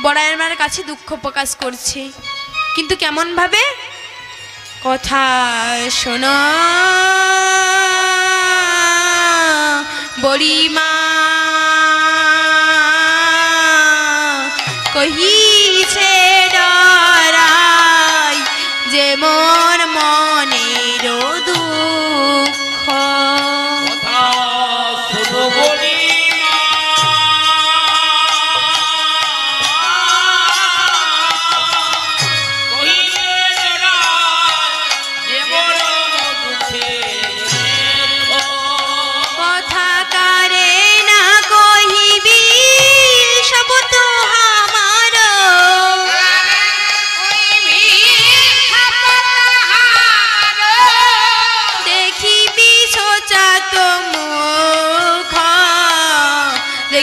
বড়াইমার কাছে দুঃখ প্রকাশ করছে। কিন্তু কেমন ভাবে? কথা শোনো বড়িমা, কহিছে ডরাই যে মোর মনের দুঃখ। কথা কারে না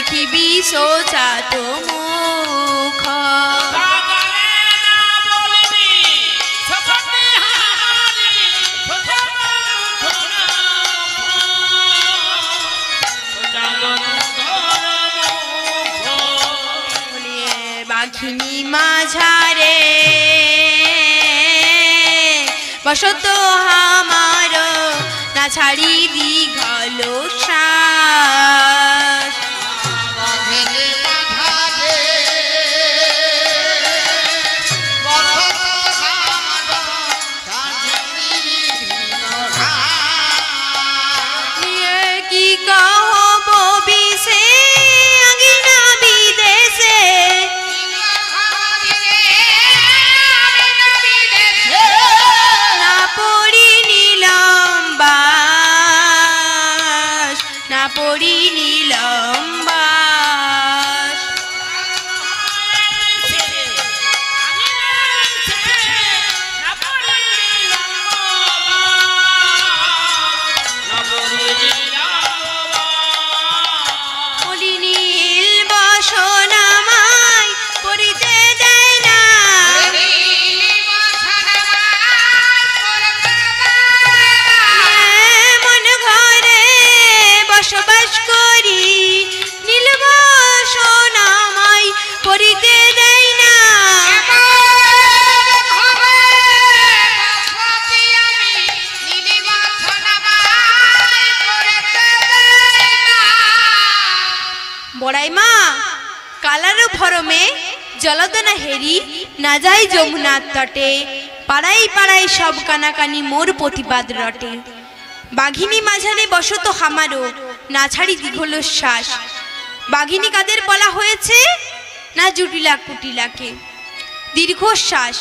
দেখিবি শোচাত মুখ। বাঘিনী মাঝারে বসত আমার না ছাড়ি দীঘল শ্বাস। কি কহব বিশে আঙ্গিনা বিদেশে না পড়ি নিলাম বাস, না পড়ি নিলাম বাস। বলি নীল বসন আমায় পড়িতে দেয় না, মন ঘরে বসবাস করি নীল বসন আমায় পড়িতে দেয় না। বড়াই মা কালারু ফরমে জলদনা হেরি না যাই যমুনার তটে, পাড়াই পাড়াই সব কানাকানি মোর প্রতিবাদ রটে। বাঘিনী মাঝারে বসত হামারো না ছাড়ি দীঘল শ্বাস। বাঘিনী কাদের বলা হয়েছে না জুটিলা কুটিলাকে। দীর্ঘশ্বাস,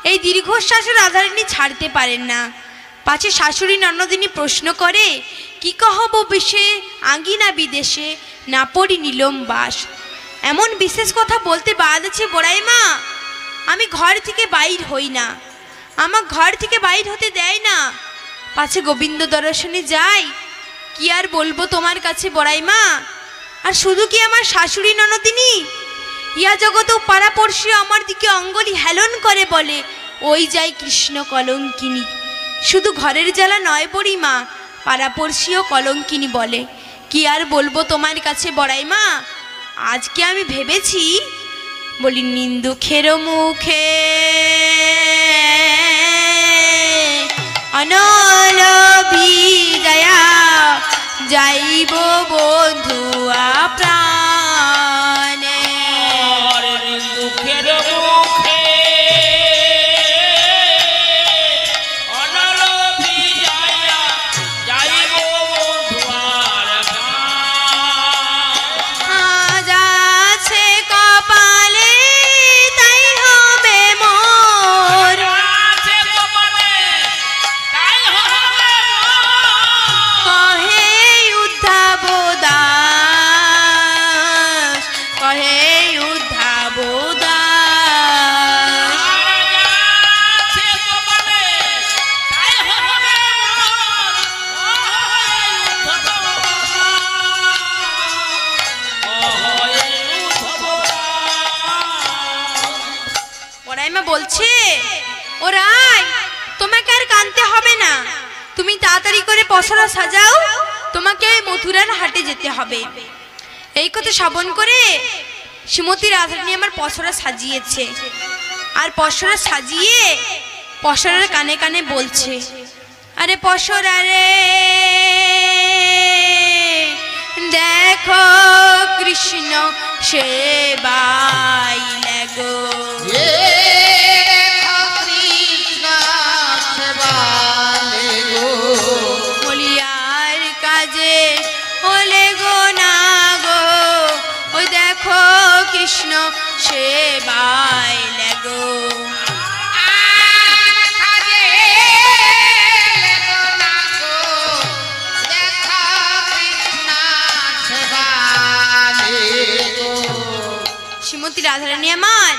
এই দীর্ঘশ্বাসও রাধারানী ছাড়তে পারেন না। পাছে শাশুড়ি ননদিনী প্রশ্ন করে কি কহব বিষে আঙ্গিনা বিদেশে না পড়ি নিলম বাস। এমন বিশেষ কথা বলতে বাদ আছে বড়াই মা, আমি ঘর থেকে বাইর হই না, আমার ঘর থেকে বাইর হতে দেয় না। পাছে গোবিন্দ দর্শনে যাই, কি আর বলবো তোমার কাছে বড়াই মা। আর শুধু কি আমার শাশুড়ি ননদিনী, ইয়া জগত পাড়াপড়শি আমার দিকে অঙ্গলি হেলন করে বলে ওই যাই কৃষ্ণ কলঙ্কিনী। শুধু ঘরের জ্বালা নয় বড়ি মা, পাড়াপড়শিও কলঙ্কিনী বলে। কি আর বলবো তোমার কাছে বড়াই মা। আজকে আমি ভেবেছি বলি নিন্দুখের মুখে অনল বিজয়া যাইব বন্ধুয়া প্রাণে। দুঃখের মুখে অনল বিজয়া যাইব বন্ধুয়ার আজ আছে কপালে তাই হবে মোর, কহে উদ্ধাব দাস, কহে উদ্ধাব দাস। ওরাইমা বলছে ও রাই তোমাকে আর কাঁদতে হবে না, তুমি তাড়াতাড়ি করে পসরা সাজাও, তোমাকে ওই মথুরার হাটে যেতে হবে। এই কথা শ্রবণ করে শ্রীমতী রাধারানী আমার পসরা সাজিয়েছে। আর পসরা সাজিয়ে পসরার কানে কানে বলছে আরে পসরা রে দেখো কৃষ্ণ সেবাই লাগো। বলিয়ার কাজে হলে গো না গো, ওই দেখো কৃষ্ণ সেবাই লাগো। শ্রীমতী রাধারানী আমার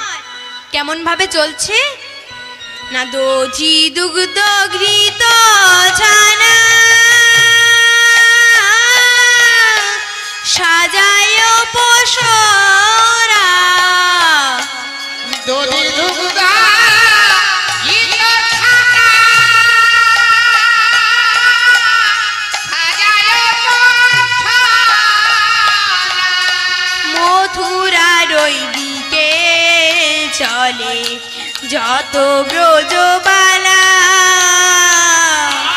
কেমন ভাবে চলছে না দধি দুগ্ধ ঘৃত ছানা সাজায় চলে যত ব্রজবালা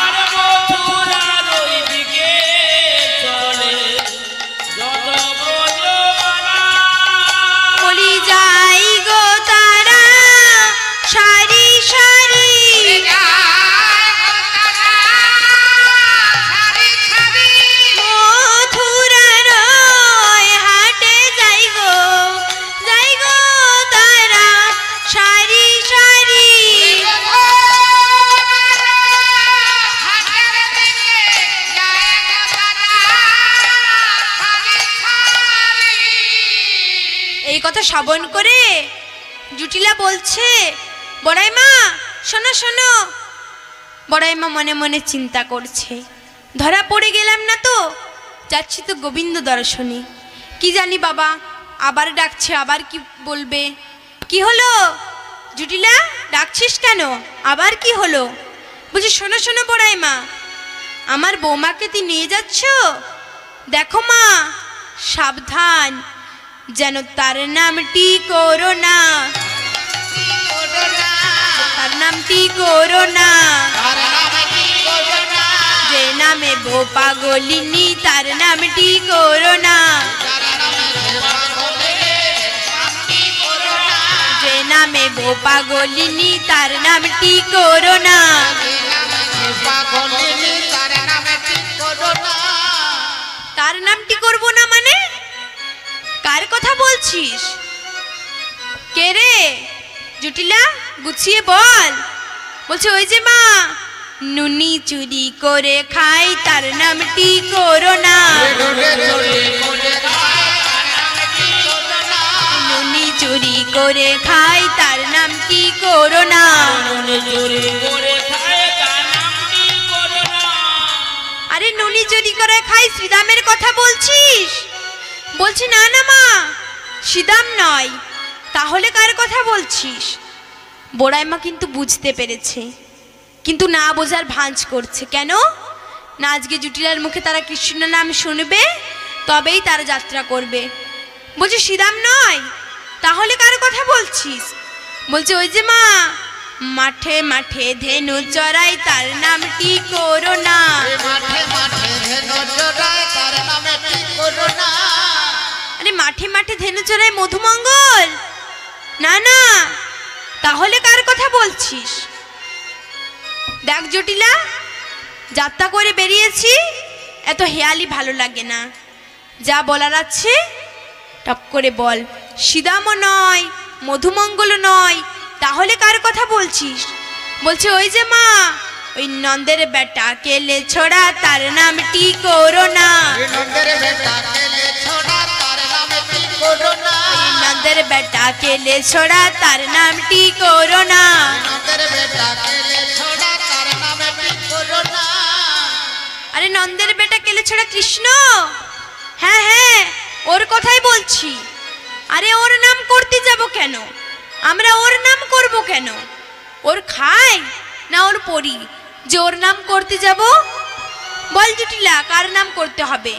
আর মথুরার ওই দিকে চলে যত ব্রজবালা। বলি যাই গো তারা সারি সারি মথুরার ওই হাটে যাই গো তারা সারি সারি এই কথা শ্রবণ করে জুটিলা বলছে, বড়াই মা শোনো শোনো। বড়াই মা মনে মনে চিন্তা করছে, ধরা পড়ে গেলাম না তো, যাচ্ছি তো গোবিন্দ দর্শনে। কি জানি বাবা আবার ডাকছে, আবার কি বলবে। কি হলো জুটিলা, ডাকছিস কেন, আবার কি হলো? বলছি শোনো শোনো বড়াই মা, আমার বৌমাকে তুই নিয়ে যাচ্ছ, দেখো মা সাবধান যেন তার নামটি করো না, তার নামটি করো না, যে নামে বউ পাগলিনী তার নামটি করো না, যে নামে বউ পাগলিনী তার নামটি করো না। তার নামটি করবো না মানে কার কথা বলছিস? কে রে জুটিলা, গুছিয়ে বল। বলছে ওই যে মা, নুনি চুরি করে খাই তার নামটি করো না, নুনি চুরি করে খাই তার নামটি করো না। চুরি করে খায় তার নামটি করো না। আরে নুনি চুরি করে খাই শ্রীদামের কথা বলছিস? বলছি না না মা, শ্রীদাম নয়, তাহলে কার কথা বলছিস? বড়াই মা কিন্তু বুঝতে পেরেছে, কিন্তু না বোঝার ভাঁজ করছে। কেন না, আজকে জুটিলার মুখে তারা কৃষ্ণ নাম শুনবে, তবেই তারা যাত্রা করবে। বলছে শ্রীদাম নয়, তাহলে কার কথা বলছিস? বলছে ওই যে মা, মাঠে মাঠে ধেনু চড়াই তার নামটি করো না, আরে মাঠে মাঠে ধেনু চড়াই মধুমঙ্গল, না না, তাহলে কার কথা বলছিস? দেখ জটিলা, যাত্রা করে বেরিয়েছি, এত হেয়ালি ভালো লাগে না, যা বলার আছে টপ করে বল। শ্রীদামও নয়, মধুমঙ্গলও নয়, তাহলে কার কথা বলছিস? বলছে ওই যে মা, ওই নন্দের বেটা কেলে ছোড়া তার নামটি করো না, নন্দের বেটা কেলে ছোড়া তার নামটি করো না। আরে নন্দের বেটা কেলে ছোড়া কৃষ্ণ, হ্যাঁ হ্যাঁ ওর কথাই বলছি। আরে ওর নাম করতে যাব কেন, আমরা ওর নাম করব কেন? ওর খাই না ওর পরি যে ওর নাম করতে যাব? বল জুটিলা, কার নাম করতে হবে?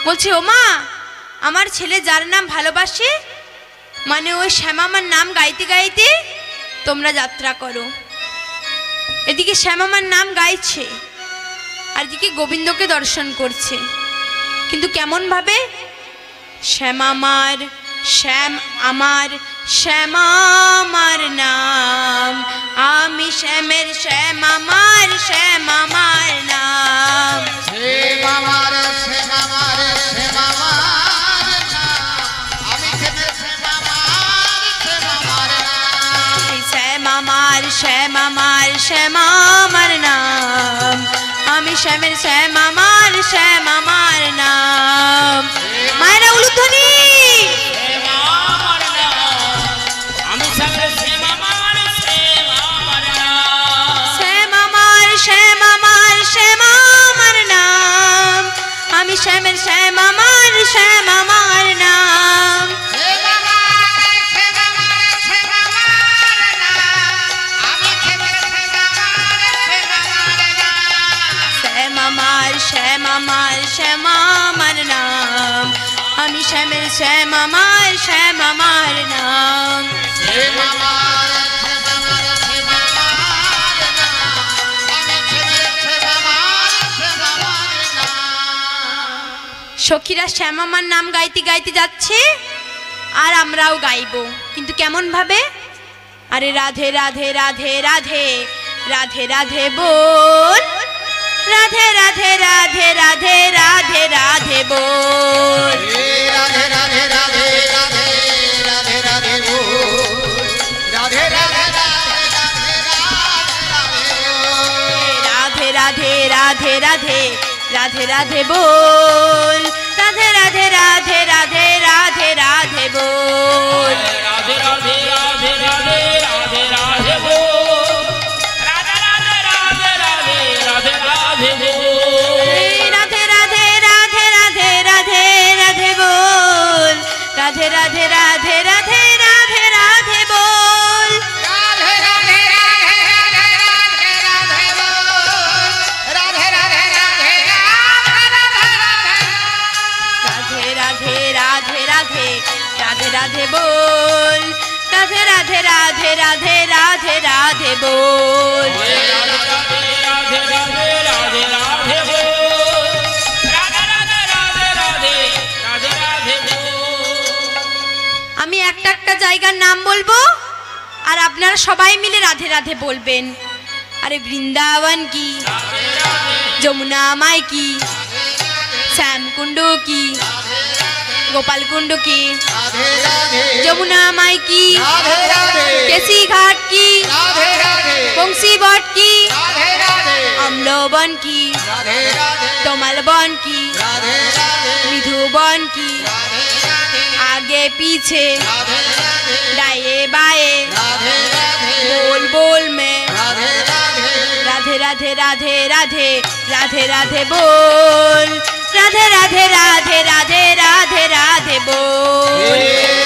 বলছে ও মা, আমার ছেলে যার নাম ভালোবাসে, মানে ওই শ্যামামার নাম গাইতে গাইতে তোমরা যাত্রা করো। এদিকে শ্যামামার নাম গাইছে, আর এদিকে গোবিন্দকে দর্শন করছে, কিন্তু কেমন ভাবে? শ্যামামার, শ্যাম আমার, শ্যামামার নাম, আমি শ্যামের, শ্যামামার, শ্যামামার নাম, শ্যামামার, শ্যামামার, শ্যামামার নাম, আমি শ্যামের, শ্যামামার, শ্যামামার নাম, শ্যামামার, শ্যামামার, শ্যামামার নাম, আমি শ্যামের, শ্যামামার, শ্যামামার নাম। মায়েরা উলুধ্বনি, শ্যামামার, শ্যামামার, শ্যামামার নাম, আমি শ্যামের, শ্যামামার, শ্যামামার নাম, শ্যামামার, শ্যামামার, শ্যামামার নাম, আমি শ্যামের, শ্যামামার, শ্যামামার নাম। হে মামার হে মামার হে মামার না আমি হে মামার না। সখীরা শ্যামামার নাম গাইতে গাইতে যাচ্ছে আর আমরাও গাইবো, কিন্তু কেমন ভাবে? আরে রাধে রাধে রাধে রাধে রাধে রাধে বল, রাধে রাধে রাধে রাধে রাধে রাধে বল, হে রাধে রাধে রাধে রাধে রাধে রাধে বল, রাধে রাধে রাধে রাধে রাধে রাধে রাধে রাধে রাধে বল, রাধে রাধে রাধে রাধে রাধে রাধে বল, রাধে রাধে রাধে রাধে রাধে রাধে বল, রাধে রাধে রাধে রাধে রাধে রাধে বল, রাধে রাধে রাধে রাধে রাধে রাধে বল, রাধে রাধে রাধে রাধে রাধে রাধে বল, রাধে রাধে রাধে রাধে বল, রাধে রাধে রাধে রাধে রাধে রাধে রাধে রাধে বল, রাধে রাধে রাধে রাধে রাধে রাধে বল, রাধে রাধে রাধে রাধে রাধে বল, রাধে রাধে রাধে রাধে রাধে রাধে বল। আমি একটা একটা জায়গার নাম বলবো আর আপনারা সবাই মিলে রাধে রাধে বলবেন। আরে বৃন্দাবন কি, যমুনা মাই কি, শ্যামকুণ্ড কি, গোপালকুণ্ড কি, রাধে রাধে যমুনা মাই কি, রাধে রাধে কেসি ঘাট কি, রাধে রাধে বংশী বট কি, রাধে রাধে অম্লবন কি, রাধে রাধে তমাল বন কি, রাধে রাধে মৃধুবন কি, आगे पीछे राधे राधे दाएं बाएं राधे राधे बोल बोल में राधे राधे राधे राधे राधे राधे राधे राधे बोल, राधे राधे राधे राधे राधे राधे बोल,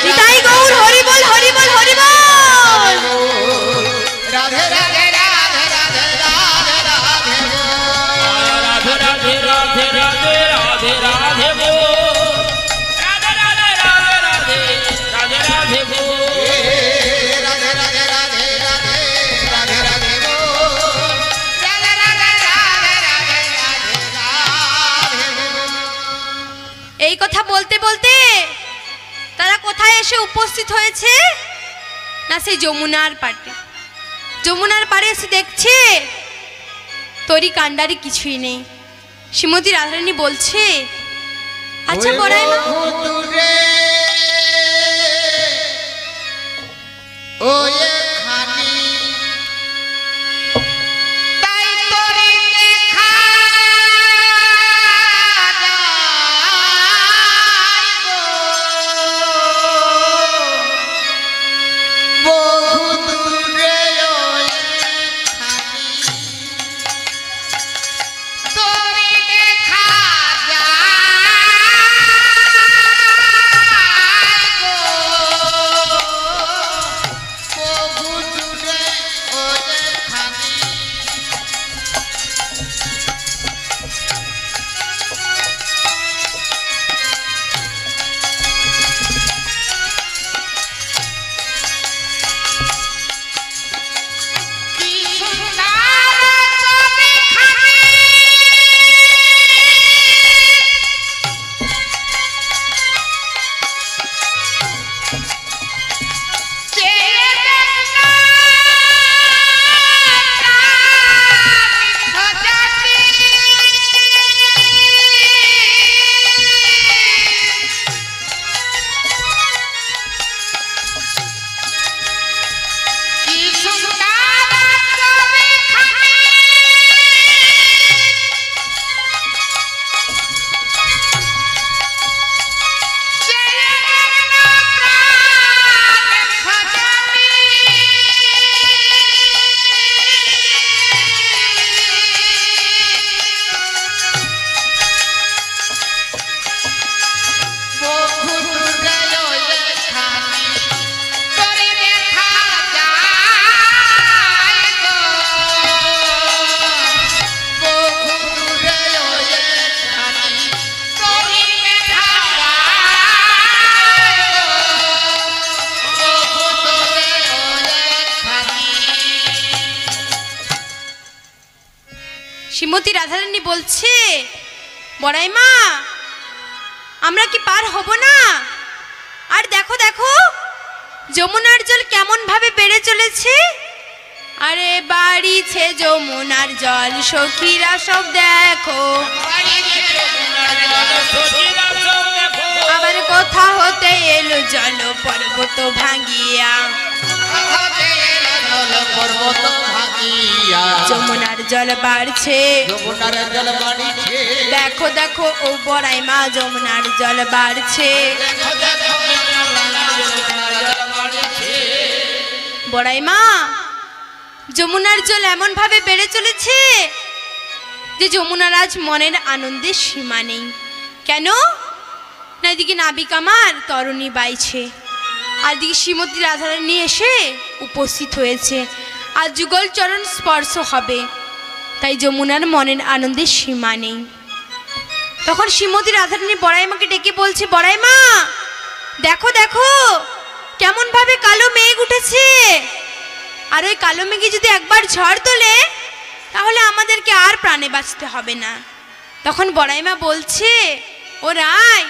निताई गौर हरि बोल हरि बोल हरि बोल, राधे राधे राधे राधे राधे राधे राधे राधे राधे राधे राधे राधे बोल, राधे राधे राधे राधे राधे राधे बोल, राधे राधे राधे राधे राधे राधे बोल, राधे राधे राधे राधे राधे राधे बोल। এই কথা বলতে বলতে তারা কোথায় এসে উপস্থিত হয়েছে না সেই যমুনার পাড়ে। যমুনার পাড়ে এসে দেখছে তরি কাণ্ডারি কিছুই নেই। শ্রীমতী রাধারানী বলছে, আচ্ছা বড়াই মা, দূরে ওই খানি তাই তোরি দেখা যায় গো, বহু দূরে ওই খানি তোরি দেখা যায় গো, বহু শ্রীমতী রাধারানী বলছে, বড়াই মা আমরা কি পার হব না? আর দেখো দেখো যমুনার জল কেমন ভাবে বেড়ে চলেছে। আরে বাড়িছে যমুনার জল সখীরা সব দেখো, আবার কোথা হতে এলো জল পর্বত ভাঙিয়া, পর্বত ভাঙিয়া যমুনার জল বাড়ছে, যমুনার জল বাড়িছে, দেখো দেখো ও বড়াই মা যমুনার জল বাড়ছে। বড়াই মা যমুনার জল এমন ভাবে বেড়ে চলেছে যে যমুনার আজ মনের আনন্দের সীমা নেই। কেন না, এদিকে নাবিক আমার তরণী বাইছে, আর দিকে শ্রীমতী রাধারানী এসে উপস্থিত হয়েছে, আর যুগল চরণ স্পর্শ হবে, তাই যমুনার মনের আনন্দের সীমা নেই। তখন শ্রীমতী রাধারানী বড়াই মাকে ডেকে বলছে, বড়াই মা দেখো দেখো কেমন ভাবে কালো মেঘ উঠেছে, আর ওই কালো মেঘে যদি একবার ঝড় তোলে তাহলে আমাদেরকে আর প্রাণে বাঁচতে হবে না। তখন বড়াই মা বলছে, ও রায়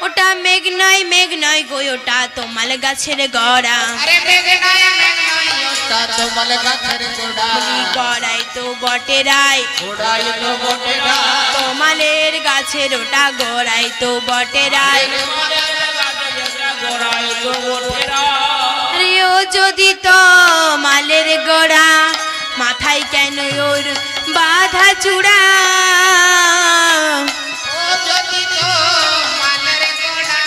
ওটা মেঘ নয় গো, ওটা তোমাল গাছের গড়া, আরে মেঘ নয় ওটা তোমাল গাছের গোড়া, গড়াই তো বটে রায়, গোড়াই তো বটে রায়, তোমালের গাছের ওটা গড়াই তো বটে রায়। আরে ও যদি তোমালের গোড়া, মাথায় কেন ওর বাধা চূড়া, ও যদি তো মালের গোড়া,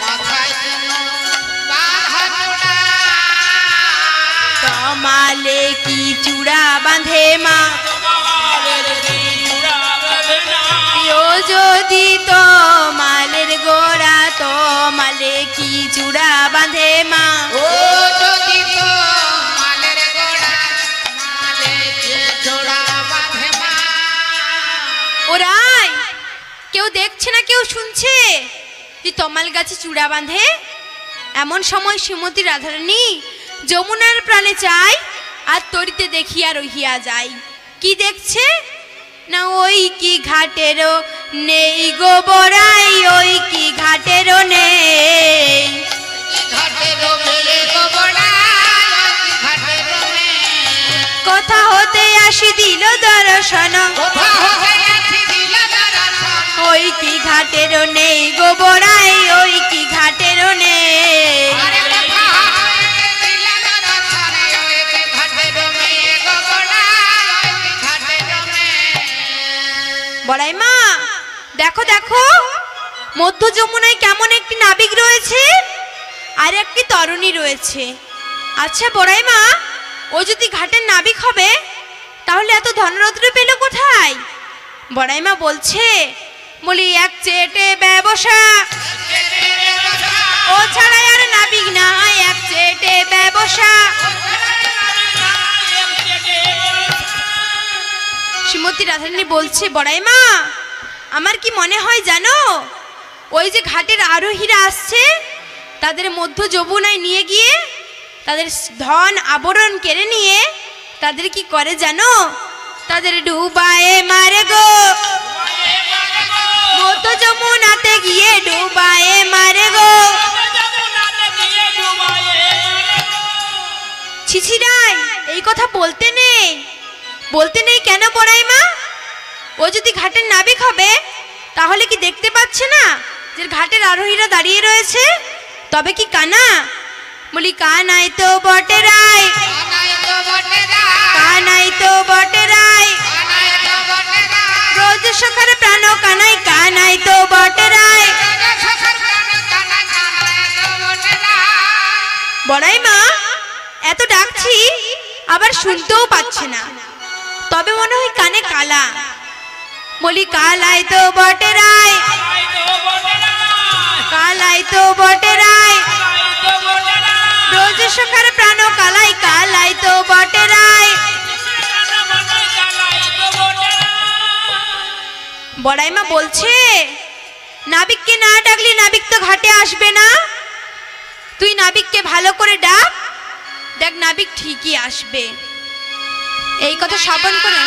মাথায় কেন বাঁধা চূড়া, তমালে কি চূড়া বাঁধে মা, ও যদি তোমালের গোড়া, তমালে কি চূড়া বাঁধে মা, ও যদি তো মালের গোড়া, মালে যে জোড়া বাঁধে মা। ওরাই কেউ দেখছে না কেউ শুনছে যে তমাল গাছে চূড়া বাঁধে। এমন সময় শ্রীমতী রাধারানী যমুনার প্রাণে চায়, আর তরিতে দেখিয়া রহিয়া যায়। কি দেখছে না, ওই কি ঘাটেরও নেই গো বড়াই, ওই কি ঘাটেরও নেই, ঘাটের মেয়ে গো বড়াই, ঘাটের মেয়ে, কোথা হতে আসি দিল দর্শন, কোথা হতে আসি দিল দর্শন, ওই কি ঘাটেরও নেই গো বড়াই, ওই কি ঘাটেরও নেই। আরে কোথা হতে দিল দর্শন, ওই কি ঘাটের মেয়ে গো বড়াই, ওই কি ঘাটের মেয়ে। বড়াই মা দেখো দেখো মধ্য যমুনায় কেমন একটি নাবিক রয়েছে, আর একটি তরুণী রয়েছে। আচ্ছা বড়াই মা, ও যদি ঘাটের নাবিক হবে তাহলে এত ধনরত্ন পেল কোথায়? বড়াই মা বলছে, বলি এক চেটে ব্যবসা, ও ছাড়া আর নাবিক না, এক চেটে ব্যবসা। শ্রীমতী রাধারানী বলছে, বড়াই মা আমার কি মনে হয় জানো, ওই যে ঘাটের আরোহীরা আসছে তাদের মধ্য যমুনায় নিয়ে গিয়ে তাদের ধন আবরণ কেড়ে নিয়ে তাদের কি করে জানো, তাদের ডুবায়ে মারে গো, মধ্য যমুনাতে গিয়ে ডুবায়ে মারে গো। ছিছি রায় এই কথা বলতে নেই, বলতে নেই কেন বড়াই মা? ও যদি ঘাটের নাবিক হবে তাহলে কি দেখতে পাচ্ছে না যে ঘাটের আরোহীরা দাঁড়িয়ে রয়েছে? তবে কি কানা? বলি কানাই তো বটে রায়, কানাই তো বটে রায়, কানাই তো বটে রায়, কানাই তো বটে রায়, রোজ সখার প্রাণ কানাই, কানাই তো বটে রায়। সখার প্রাণ কানাই, কানাই তো বটে রায়। বড়াই মা এত ডাকছি আবার শুনতেও পাচ্ছে না, তবে মনে হয় কানে কালা। বলি কালাই তো বটে রায়, কালাই তো বটে রায়, রোজ সখার প্রাণ কালাই, কালাই তো বটে রায়। বড়াই মা বলছে, নাবিককে না ডাকলে নাবিক তো ঘাটে আসবে না, তুই নাবিককে ভালো করে ডাক, দেখ নাবিক ঠিকই আসবে। এই কথা শ্রবণ করে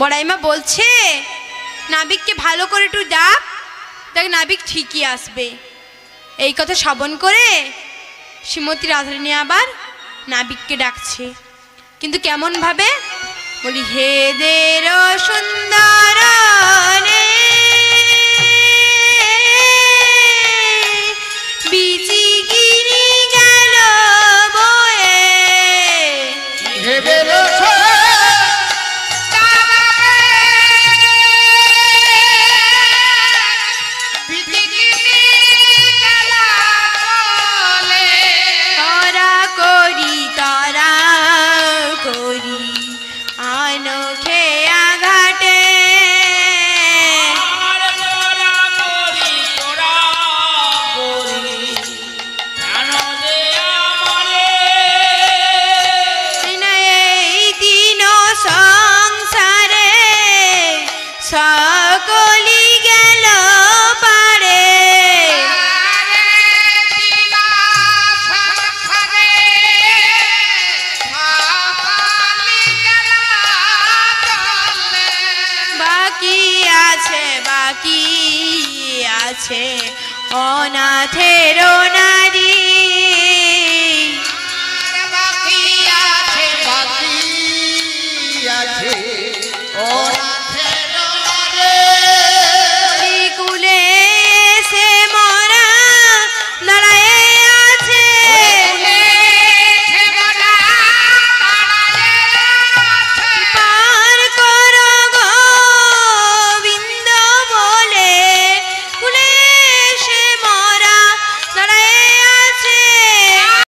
বড়াইমা বলছে নাবিককে ভালো করে একটু ডাক, দেখ নাবিক ঠিকই আসবে। এই কথা শ্রবণ করে শ্রীমতী রাধারানী আবার নাবিককে ডাকছে, কিন্তু কেমন ভাবে? বলি হে দের সুন্দর বিচিগিরি গেল বয়ে, ভেবে তরা করি তরা করি আনখে আঘাটে, আর তোরা করি তোরা করি আনন্দে আমারে, এই দিন সংসারে সকলি গেল পারে, বাকি আছে অনাথের নারী, বাকি আছে ও